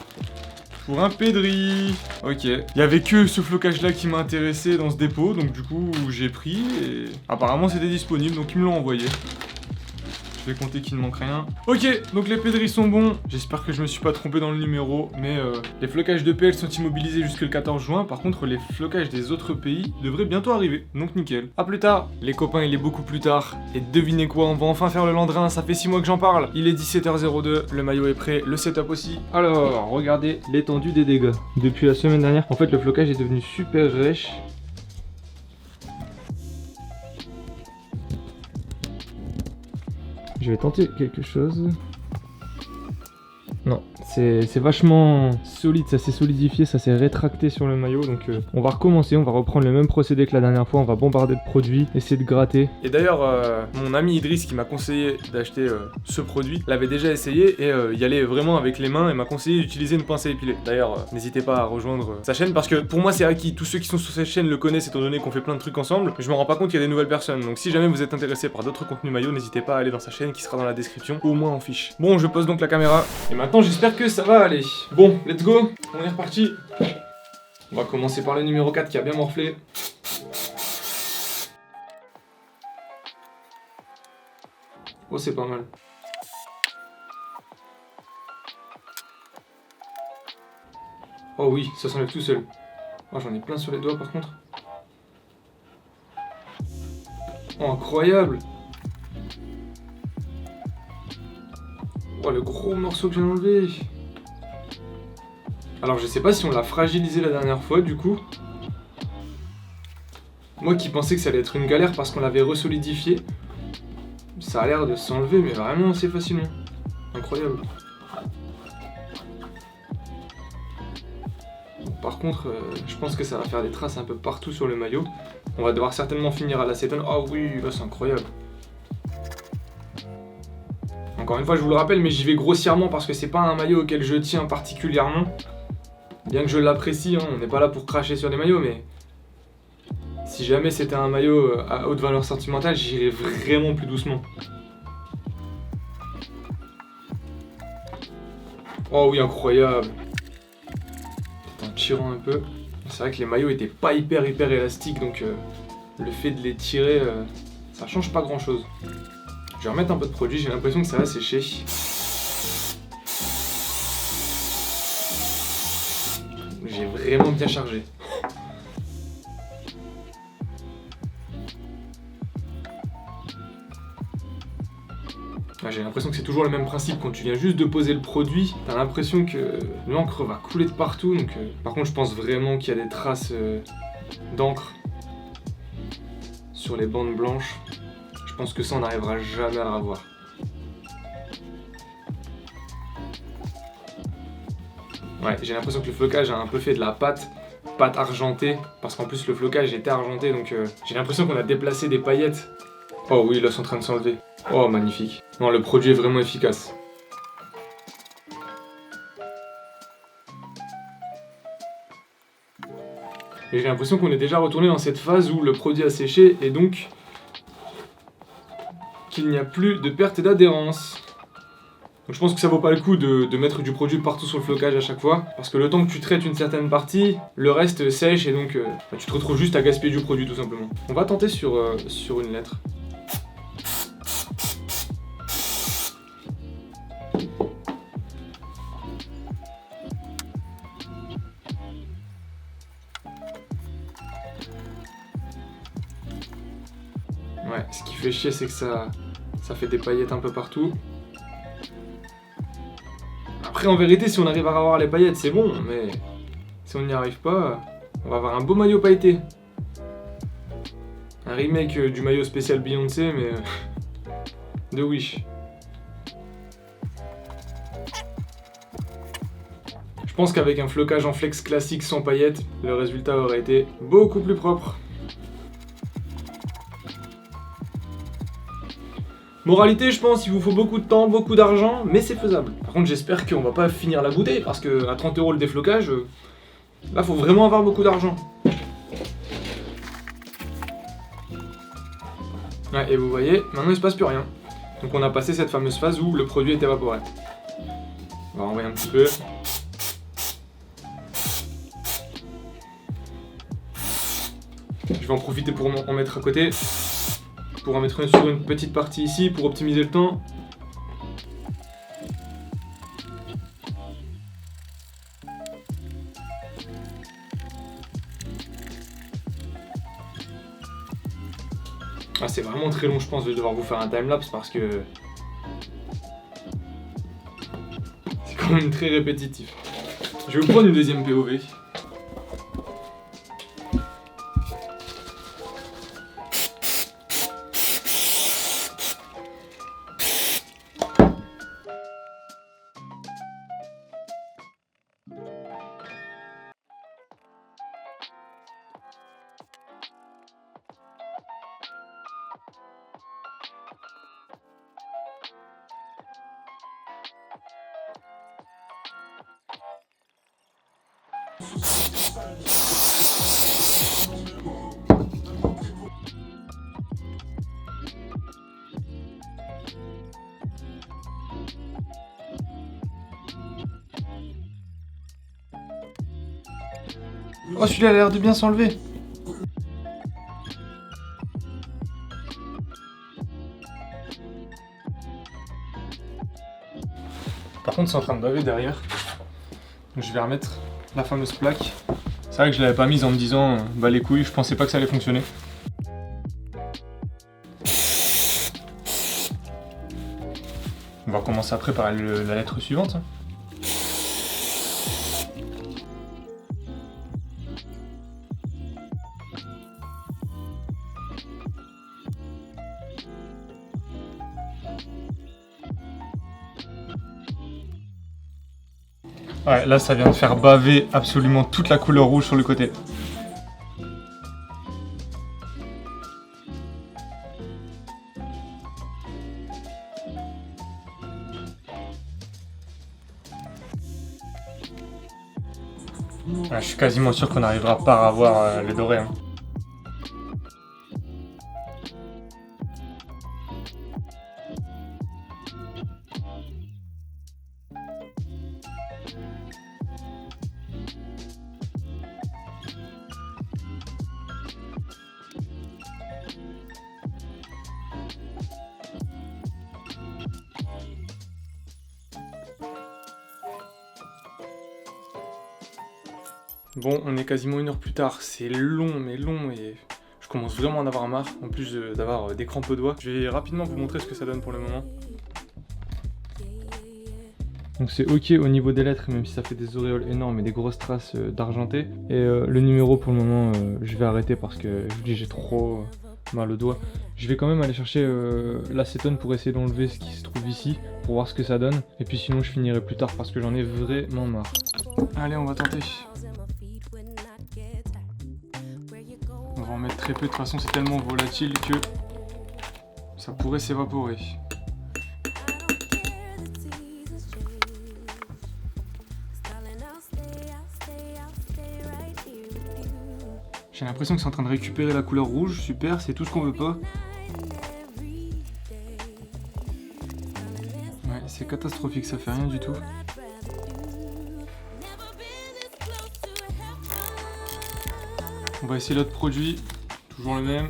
Speaker 1: Pour un pédri. Ok. Il y avait que ce flocage là qui m'a intéressé dans ce dépôt, donc du coup j'ai pris et apparemment c'était disponible, donc ils me l'ont envoyé. Je vais compter qu'il ne manque rien. Ok, donc les pédris sont bons. J'espère que je me suis pas trompé dans le numéro, mais les flocages de PL sont immobilisés jusque le 14 juin. Par contre, les flocages des autres pays devraient bientôt arriver, donc nickel. A plus tard. Les copains, il est beaucoup plus tard. Et devinez quoi, on va enfin faire le Lendrin. Ça fait 6 mois que j'en parle. Il est 17h02, le maillot est prêt, le setup aussi.
Speaker 2: Alors, regardez l'étendue des dégâts. Depuis la semaine dernière, en fait, le flocage est devenu super rêche. Je vais tenter quelque chose. Non, c'est vachement solide, ça s'est solidifié, ça s'est rétracté sur le maillot, donc on va recommencer, on va reprendre le même procédé que la dernière fois, on va bombarder de produits, essayer de gratter. Et d'ailleurs, mon ami Idriss qui m'a conseillé d'acheter ce produit, l'avait déjà essayé et y allait vraiment avec les mains et m'a conseillé d'utiliser une pince à épiler. D'ailleurs, n'hésitez pas à rejoindre sa chaîne parce que pour moi c'est acquis, tous ceux qui sont sur cette chaîne le connaissent étant donné qu'on fait plein de trucs ensemble, mais je me rends pas compte qu'il y a des nouvelles personnes, donc si jamais vous êtes intéressé par d'autres contenus maillots, n'hésitez pas à aller dans sa chaîne qui sera dans la description, ou au moins en fiche. Bon, je pose donc la caméra, et maintenant j'espère que ça va aller. Bon, let's go, on est reparti. On va commencer par le numéro 4 qui a bien morflé. Oh, c'est pas mal. Oh oui, ça s'enlève tout seul. Oh, j'en ai plein sur les doigts par contre. Oh, incroyable. Oh, le gros morceau que j'ai enlevé. Alors je sais pas si on l'a fragilisé la dernière fois du coup. Moi qui pensais que ça allait être une galère parce qu'on l'avait resolidifié, ça a l'air de s'enlever mais vraiment assez facilement. Incroyable. Bon, par contre, je pense que ça va faire des traces un peu partout sur le maillot. On va devoir certainement finir à l'acétone. Oh oui, là c'est incroyable. Encore une fois je vous le rappelle, mais j'y vais grossièrement parce que c'est pas un maillot auquel je tiens particulièrement. Bien que je l'apprécie, hein, on n'est pas là pour cracher sur les maillots, mais si jamais c'était un maillot à haute valeur sentimentale, j'irais vraiment plus doucement. Oh oui, incroyable. Peut-être en tirant un peu. C'est vrai que les maillots étaient pas hyper élastiques, donc le fait de les tirer, ça change pas grand chose. Je vais remettre un peu de produit, j'ai l'impression que ça va sécher. J'ai vraiment bien chargé. J'ai l'impression que c'est toujours le même principe, quand tu viens juste de poser le produit, t'as l'impression que l'encre va couler de partout, donc par contre je pense vraiment qu'il y a des traces d'encre sur les bandes blanches. Je pense que ça on n'arrivera jamais à le revoir. Ouais, j'ai l'impression que le flocage a un peu fait de la pâte argentée, parce qu'en plus le flocage était argenté, donc j'ai l'impression qu'on a déplacé des paillettes. Oh oui, là c'est en train de s'enlever. Oh, magnifique. Non, le produit est vraiment efficace. Et j'ai l'impression qu'on est déjà retourné dans cette phase où le produit a séché et donc qu'il n'y a plus de perte d'adhérence. Donc je pense que ça vaut pas le coup de mettre du produit partout sur le flocage à chaque fois, parce que le temps que tu traites une certaine partie, le reste sèche et donc tu te retrouves juste à gaspiller du produit tout simplement. On va tenter sur une lettre. Ouais, ce qui fait chier c'est que ça
Speaker 1: Ça fait des paillettes un peu partout. Après, en vérité, si on arrive à avoir les paillettes, c'est bon, mais si on n'y arrive pas, on va avoir un beau maillot pailleté. Un remake du maillot spécial Beyoncé, mais de Wish. Je pense qu'avec un flocage en flex classique sans paillettes, le résultat aurait été beaucoup plus propre. Moralité, je pense, il vous faut beaucoup de temps, beaucoup d'argent, mais c'est faisable. Par contre, j'espère qu'on va pas finir la bouteille, parce que à 30 € le déflocage, là, faut vraiment avoir beaucoup d'argent. Ouais, et vous voyez, maintenant il se passe plus rien. Donc on a passé cette fameuse phase où le produit est évaporé. On va envoyer un petit peu. Je vais en profiter pour en mettre à côté. Pour en mettre sur une petite partie ici pour optimiser le temps. Ah, c'est vraiment très long, je pense, de devoir vous faire un timelapse parce que c'est quand même très répétitif. Je vais vous prendre une deuxième POV. Oh, celui-là a l'air de bien s'enlever. Par contre, c'est en train de baver derrière. Donc je vais remettre la fameuse plaque. C'est vrai que je l'avais pas mise en me disant bah les couilles, je pensais pas que ça allait fonctionner. On va commencer à préparer la lettre suivante. Ouais, là ça vient de faire baver absolument toute la couleur rouge sur le côté. Ouais, je suis quasiment sûr qu'on n'arrivera pas à avoir le doré. Hein. Bon, on est quasiment 1 heure plus tard, c'est long mais long et je commence vraiment à en avoir marre, en plus d'avoir des crampes aux doigts. Je vais rapidement vous montrer ce que ça donne pour le moment. Donc c'est ok au niveau des lettres, même si ça fait des auréoles énormes et des grosses traces d'argenté. Et le numéro pour le moment, je vais arrêter parce que je dis j'ai trop mal au doigt. Je vais quand même aller chercher l'acétone pour essayer d'enlever ce qui se trouve ici, pour voir ce que ça donne. Et puis sinon je finirai plus tard parce que j'en ai vraiment marre. Allez, on va tenter. On va en mettre très peu, de toute façon c'est tellement volatile que ça pourrait s'évaporer. J'ai l'impression que c'est en train de récupérer la couleur rouge, super, c'est tout ce qu'on veut pas. Ouais, c'est catastrophique, ça fait rien du tout. On va essayer l'autre produit, toujours le même.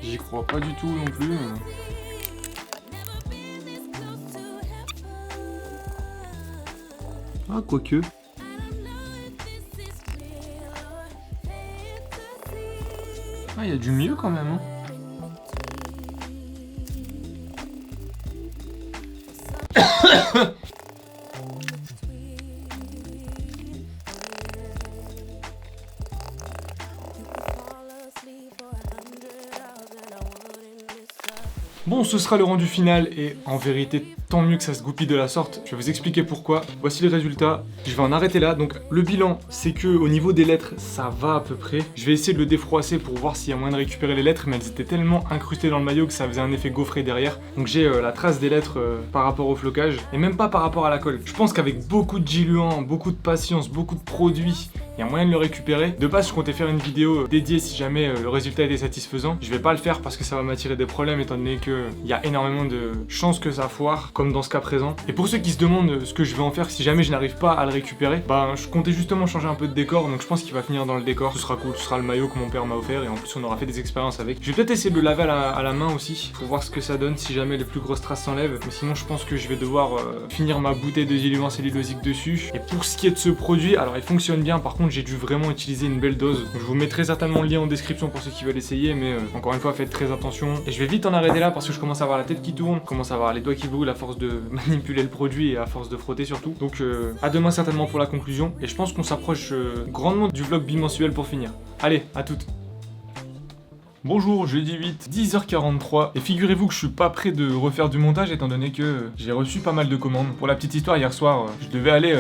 Speaker 1: J'y crois pas du tout non plus. Ah, quoique. Ah, il y a du mieux quand même. Hein. Bon, ce sera le rendu final et en vérité, tant mieux que ça se goupille de la sorte. Je vais vous expliquer pourquoi. Voici le résultat. Je vais en arrêter là. Donc le bilan, c'est que au niveau des lettres, ça va à peu près. Je vais essayer de le défroisser pour voir s'il y a moyen de récupérer les lettres, mais elles étaient tellement incrustées dans le maillot que ça faisait un effet gaufré derrière. Donc j'ai la trace des lettres par rapport au flocage et même pas par rapport à la colle. Je pense qu'avec beaucoup de diluant, beaucoup de patience, beaucoup de produits, il y a moyen de le récupérer. De base, je comptais faire une vidéo dédiée si jamais le résultat était satisfaisant. Je vais pas le faire parce que ça va m'attirer des problèmes étant donné que il y a énormément de chances que ça foire, comme dans ce cas présent. Et pour ceux qui se demandent ce que je vais en faire si jamais je n'arrive pas à le récupérer, bah je comptais justement changer un peu de décor, donc je pense qu'il va finir dans le décor. Ce sera cool, ce sera le maillot que mon père m'a offert et en plus on aura fait des expériences avec. Je vais peut-être essayer de le laver à la main aussi pour voir ce que ça donne si jamais les plus grosses traces s'enlèvent. Mais sinon je pense que je vais devoir finir ma bouteille de diluant cellulosique dessus. Et pour ce qui est de ce produit, alors il fonctionne bien, par contre j'ai dû vraiment utiliser une belle dose. Donc, je vous mettrai certainement le lien en description pour ceux qui veulent essayer, mais encore une fois faites très attention. Et je vais vite en arrêter là parce que je commence à avoir la tête qui tourne, je commence à avoir les doigts qui brûlent à force de manipuler le produit et à force de frotter surtout. Donc à demain certainement pour la conclusion. Et je pense qu'on s'approche grandement du vlog bimensuel pour finir. Allez, à toutes. Bonjour, jeudi 8, 10h43, et figurez-vous que je suis pas prêt de refaire du montage étant donné que j'ai reçu pas mal de commandes. Pour la petite histoire, hier soir, je devais aller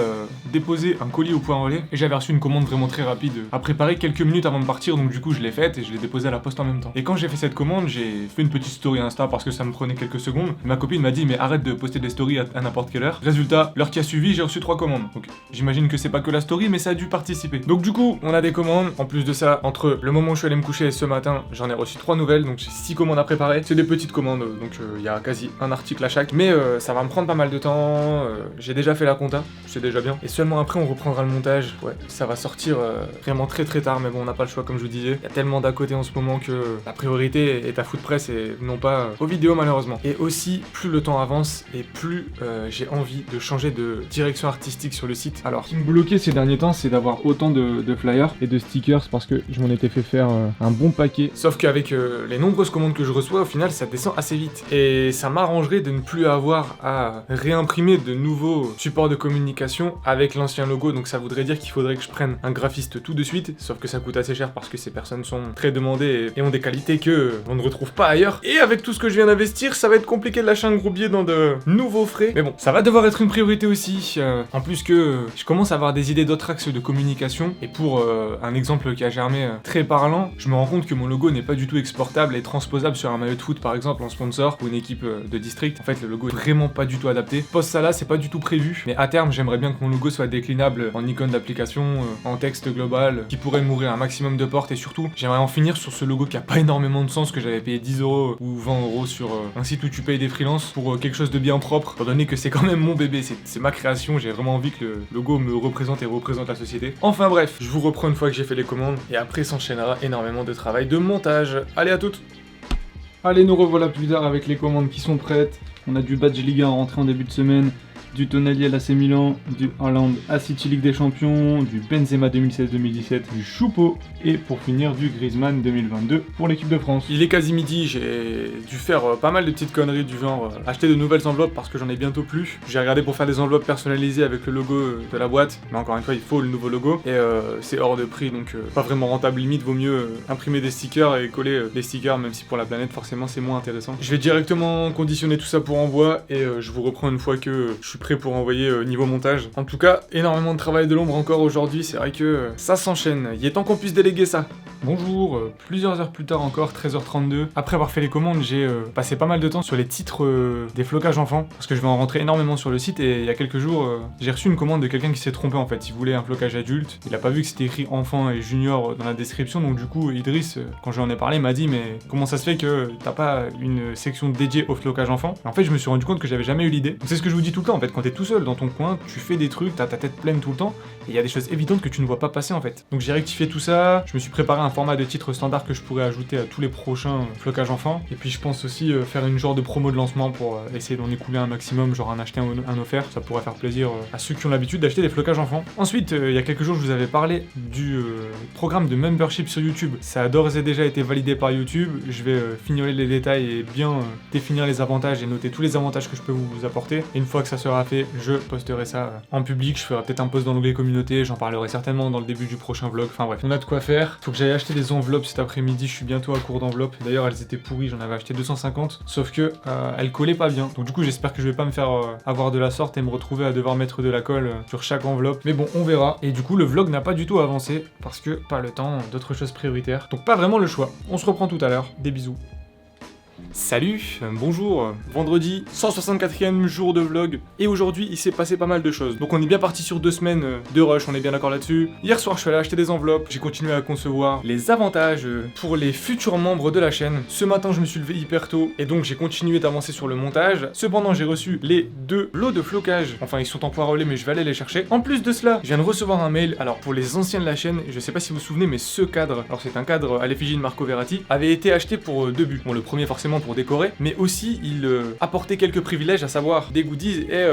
Speaker 1: déposer un colis au point relais, et j'avais reçu une commande vraiment très rapide à préparer quelques minutes avant de partir, donc du coup je l'ai faite et je l'ai déposée à la poste en même temps. Et quand j'ai fait cette commande, j'ai fait une petite story Insta parce que ça me prenait quelques secondes. Ma copine m'a dit mais arrête de poster des stories à n'importe quelle heure. Résultat, l'heure qui a suivi, j'ai reçu 3 commandes. Donc j'imagine que c'est pas que la story, mais ça a dû participer. Donc du coup, on a des commandes. En plus de ça, entre le moment où je suis allé me coucher et ce matin, j'en ai reçu 3 nouvelles, donc j'ai 6 commandes à préparer. C'est des petites commandes, donc il y a quasi un article à chaque. Mais ça va me prendre pas mal de temps. J'ai déjà fait la compta, c'est déjà bien. Et seulement après, on reprendra le montage. Ouais, ça va sortir vraiment très tard, mais bon, on n'a pas le choix, comme je vous disais. Il y a tellement d'à côté en ce moment que la priorité est à Foot Press et non pas aux vidéos, malheureusement. Et aussi, plus le temps avance et plus j'ai envie de changer de direction artistique sur le site. Alors,
Speaker 2: Ce qui me bloquait ces derniers temps, c'est d'avoir autant de flyers et de stickers parce que je m'en étais fait faire un bon paquet.
Speaker 1: sauf qu'avec les nombreuses commandes que je reçois, au final, ça descend assez vite. Et ça m'arrangerait de ne plus avoir à réimprimer de nouveaux supports de communication avec l'ancien logo. Donc ça voudrait dire qu'il faudrait que je prenne un graphiste tout de suite, sauf que ça coûte assez cher parce que ces personnes sont très demandées et ont des qualités que on ne retrouve pas ailleurs. Et avec tout ce que je viens d'investir, ça va être compliqué de lâcher un gros billet dans de nouveaux frais. Mais bon, ça va devoir être une priorité aussi. En plus que je commence à avoir des idées d'autres axes de communication. Et pour un exemple qui a germé très parlant, je me rends compte que mon logo n'est pas du tout exportable et transposable sur un maillot de foot par exemple en sponsor ou une équipe de district. En fait, le logo est vraiment pas du tout adapté. Post ça là, c'est pas du tout prévu. Mais à terme, j'aimerais bien que mon logo soit déclinable en icône d'application, en texte global, qui pourrait m'ouvrir un maximum de portes. Et surtout, j'aimerais en finir sur ce logo qui a pas énormément de sens, que j'avais payé 10€ ou 20€ sur un site où tu payes des freelances pour quelque chose de bien propre, étant donné que c'est quand même mon bébé, c'est ma création. J'ai vraiment envie que le logo me représente et représente la société. Enfin bref, je vous reprends une fois que j'ai fait les commandes et après s'enchaînera énormément de travail de montage. Allez, à toutes.
Speaker 2: Allez, nous revoilà plus tard avec les commandes qui sont prêtes. On a du badge Ligue 1 rentré en début de semaine, du Tonali à l'AC Milan, du Haaland à City Ligue des Champions, du Benzema 2016-2017, du Choupo et pour finir du Griezmann 2022 pour l'équipe de France.
Speaker 1: Il est quasi midi, j'ai dû faire pas mal de petites conneries du genre acheter de nouvelles enveloppes parce que j'en ai bientôt plus. J'ai regardé pour faire des enveloppes personnalisées avec le logo de la boîte, mais encore une fois il faut le nouveau logo et c'est hors de prix, donc pas vraiment rentable. Limite vaut mieux imprimer des stickers et coller des stickers, même si pour la planète forcément c'est moins intéressant. Je vais directement conditionner tout ça pour envoi et je vous reprends une fois que je suis prêt pour envoyer niveau montage. En tout cas, énormément de travail de l'ombre encore aujourd'hui, c'est vrai que ça s'enchaîne. Il est temps qu'on puisse déléguer ça. Bonjour, plusieurs heures plus tard encore, 13h32. Après avoir fait les commandes, j'ai passé pas mal de temps sur les titres des flocages enfants, parce que je vais en rentrer énormément sur le site et il y a quelques jours, j'ai reçu une commande de quelqu'un qui s'est trompé en fait. Il voulait un flocage adulte, il a pas vu que c'était écrit enfant et junior dans la description, donc du coup Idriss, quand je lui en ai parlé, m'a dit mais comment ça se fait que t'as pas une section dédiée au flocage enfant? Et en fait, je me suis rendu compte que j'avais jamais eu l'idée. Donc c'est ce que je vous dis tout le temps en fait, quand t'es tout seul dans ton coin, tu fais des trucs, t'as ta tête pleine tout le temps, et il y a des choses évidentes que tu ne vois pas passer en fait. Donc j'ai rectifié tout ça, je me suis préparé un format de titre standard que je pourrais ajouter à tous les prochains flocages enfants. Et puis je pense aussi faire une genre de promo de lancement pour essayer d'en écouler un maximum, genre en acheter un offert. Ça pourrait faire plaisir à ceux qui ont l'habitude d'acheter des flocages enfants. Ensuite, il y a quelques jours, je vous avais parlé du programme de membership sur YouTube. Ça a d'ores et déjà été validé par YouTube. Je vais fignoler les détails et bien définir les avantages et noter tous les avantages que je peux vous apporter. Et une fois que ça sera fait, je posterai ça en public. Je ferai peut-être un post dans l'onglet communauté. J'en parlerai certainement dans le début du prochain vlog. Enfin bref, on a de quoi faire. Faut que j'aille acheter des enveloppes cet après-midi. Je suis bientôt à court d'enveloppes. D'ailleurs, elles étaient pourries. J'en avais acheté 250. Sauf que elles collaient pas bien. Donc du coup, j'espère que je vais pas me faire avoir de la sorte et me retrouver à devoir mettre de la colle sur chaque enveloppe. Mais bon, on verra. Et du coup, le vlog n'a pas du tout avancé parce que pas le temps, d'autres choses prioritaires. Donc pas vraiment le choix. On se reprend tout à l'heure. Des bisous. Salut, bonjour, vendredi, 164e jour de vlog, et aujourd'hui il s'est passé pas mal de choses. Donc on est bien parti sur 2 semaines de rush, on est bien d'accord là-dessus. Hier soir je suis allé acheter des enveloppes, j'ai continué à concevoir les avantages pour les futurs membres de la chaîne. Ce matin je me suis levé hyper tôt, et donc j'ai continué d'avancer sur le montage. Cependant j'ai reçu les 2 lots de flocage, enfin ils sont encore relais mais je vais aller les chercher. En plus de cela, je viens de recevoir un mail, alors pour les anciens de la chaîne, je sais pas si vous vous souvenez mais ce cadre, alors c'est un cadre à l'effigie de Marco Verratti, avait été acheté pour 2 buts. Bon le premier forcément pour décorer, mais aussi il apportait quelques privilèges, à savoir des goodies et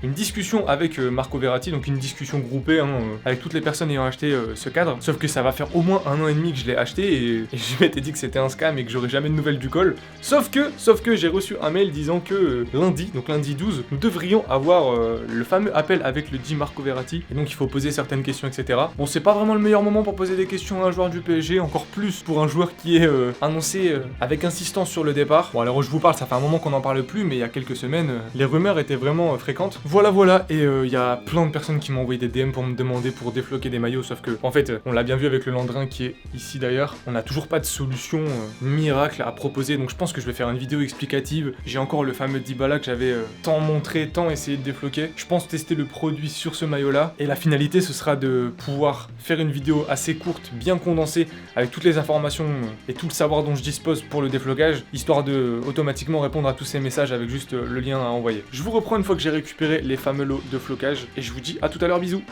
Speaker 1: une discussion avec Marco Verratti, donc une discussion groupée avec toutes les personnes ayant acheté ce cadre. Sauf que ça va faire au moins 1 an et demi que je l'ai acheté et je m'étais dit que c'était un scam et que j'aurais jamais de nouvelles du col. Sauf que j'ai reçu un mail disant que lundi, donc lundi 12, nous devrions avoir le fameux appel avec le dit Marco Verratti, et donc il faut poser certaines questions, etc. Bon, c'est pas vraiment le meilleur moment pour poser des questions à un joueur du PSG, encore plus pour un joueur qui est annoncé avec insistance sur le départ. Bon, alors je vous parle, ça fait un moment qu'on n'en parle plus, mais il y a quelques semaines, les rumeurs étaient vraiment fréquentes. Voilà, et il y a plein de personnes qui m'ont envoyé des DM pour me demander pour débloquer des maillots, sauf que, en fait, on l'a bien vu avec le Landrin qui est ici d'ailleurs, on n'a toujours pas de solution miracle à proposer, donc je pense que je vais faire une vidéo explicative. J'ai encore le fameux Dybala que j'avais tant montré, tant essayé de débloquer. Je pense tester le produit sur ce maillot-là, et la finalité, ce sera de pouvoir faire une vidéo assez courte, bien condensée, avec toutes les informations et tout le savoir dont je dispose pour le déflocage, histoire de automatiquement répondre à tous ces messages avec juste le lien à envoyer. Je vous reprends une fois que j'ai récupéré les fameux lots de flocage et je vous dis à tout à l'heure, bisous.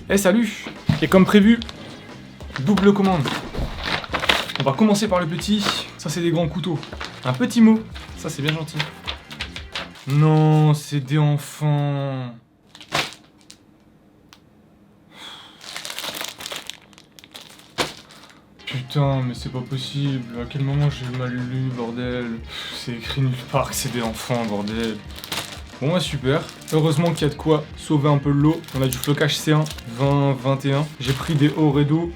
Speaker 1: Eh salut. Et comme prévu, double commande. On va commencer par le petit. Ça c'est des grands couteaux. Un petit mot. Ça c'est bien gentil. Non, c'est des enfants. Putain, mais c'est pas possible. À quel moment j'ai mal lu, bordel. C'est écrit nulle part que c'est des enfants, bordel. Bon, bah super. Heureusement qu'il y a de quoi sauver un peu le lot. On a du flocage C1, 20-21. J'ai pris des Oredo.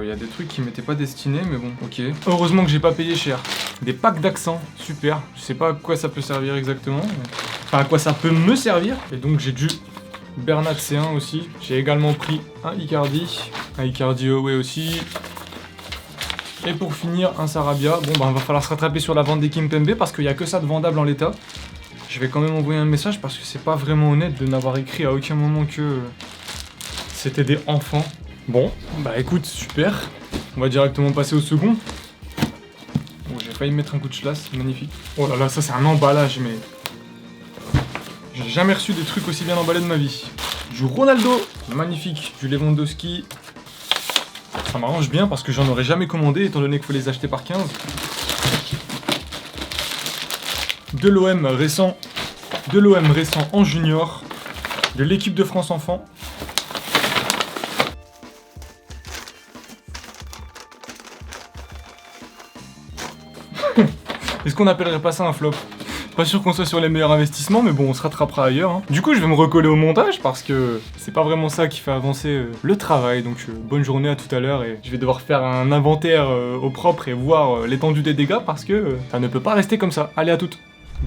Speaker 1: Il y a des trucs qui m'étaient pas destinés, mais bon, ok. Heureusement que j'ai pas payé cher. Des packs d'accent, super. Je sais pas à quoi ça peut servir exactement. Enfin, à quoi ça peut me servir. Et donc j'ai du Bernat C1 aussi. J'ai également pris un Icardi. Un Icardi Away aussi. Et pour finir, un Sarabia. Bon, bah, on va falloir se rattraper sur la vente des Kimpembe parce qu'il n'y a que ça de vendable en l'état. Je vais quand même envoyer un message parce que c'est pas vraiment honnête de n'avoir écrit à aucun moment que c'était des enfants. Bon, bah écoute, super. On va directement passer au second. Bon, j'ai failli mettre un coup de chlasse, magnifique. Oh là là, ça c'est un emballage, mais... J'ai jamais reçu des trucs aussi bien emballés de ma vie. Du Ronaldo, magnifique. Du Lewandowski. Ça m'arrange bien parce que j'en aurais jamais commandé étant donné qu'il faut les acheter par 15. De l'OM récent en junior. De l'équipe de France enfant. Est-ce qu'on appellerait pas ça un flop ? Pas sûr qu'on soit sur les meilleurs investissements, mais bon, on se rattrapera ailleurs. Hein. Du coup, je vais me recoller au montage parce que c'est pas vraiment ça qui fait avancer le travail. Donc, bonne journée à tout à l'heure et je vais devoir faire un inventaire au propre et voir l'étendue des dégâts parce que ça ne peut pas rester comme ça. Allez, à toutes.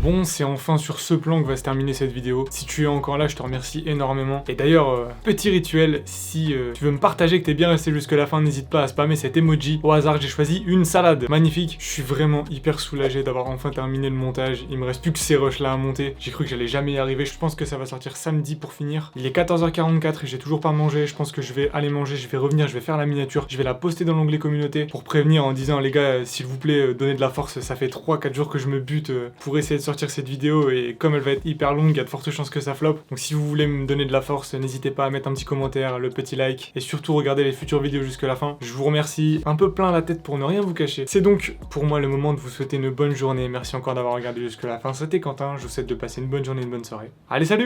Speaker 1: Bon, c'est enfin sur ce plan que va se terminer cette vidéo. Si tu es encore là, je te remercie énormément. Et d'ailleurs, petit rituel, si tu veux me partager que t'es bien resté jusqu'à la fin, n'hésite pas à spammer cet emoji. Au hasard, j'ai choisi une salade. Magnifique. Je suis vraiment hyper soulagé d'avoir enfin terminé le montage. Il me reste plus que ces rushs là à monter. J'ai cru que j'allais jamais y arriver. Je pense que ça va sortir samedi pour finir. Il est 14h44 et j'ai toujours pas mangé. Je pense que je vais aller manger, je vais revenir, je vais faire la miniature. Je vais la poster dans l'onglet communauté pour prévenir en disant les gars, s'il vous plaît, donnez de la force. Ça fait 3-4 jours que je me bute pour essayer de sortir cette vidéo et comme elle va être hyper longue, il y a de fortes chances que ça flop. Donc si vous voulez me donner de la force, n'hésitez pas à mettre un petit commentaire, le petit like et surtout regardez les futures vidéos jusqu'à la fin. Je vous remercie un peu plein la tête pour ne rien vous cacher. C'est donc pour moi le moment de vous souhaiter une bonne journée. Merci encore d'avoir regardé jusqu'à la fin. C'était Quentin, je vous souhaite de passer une bonne journée, une bonne soirée. Allez, salut!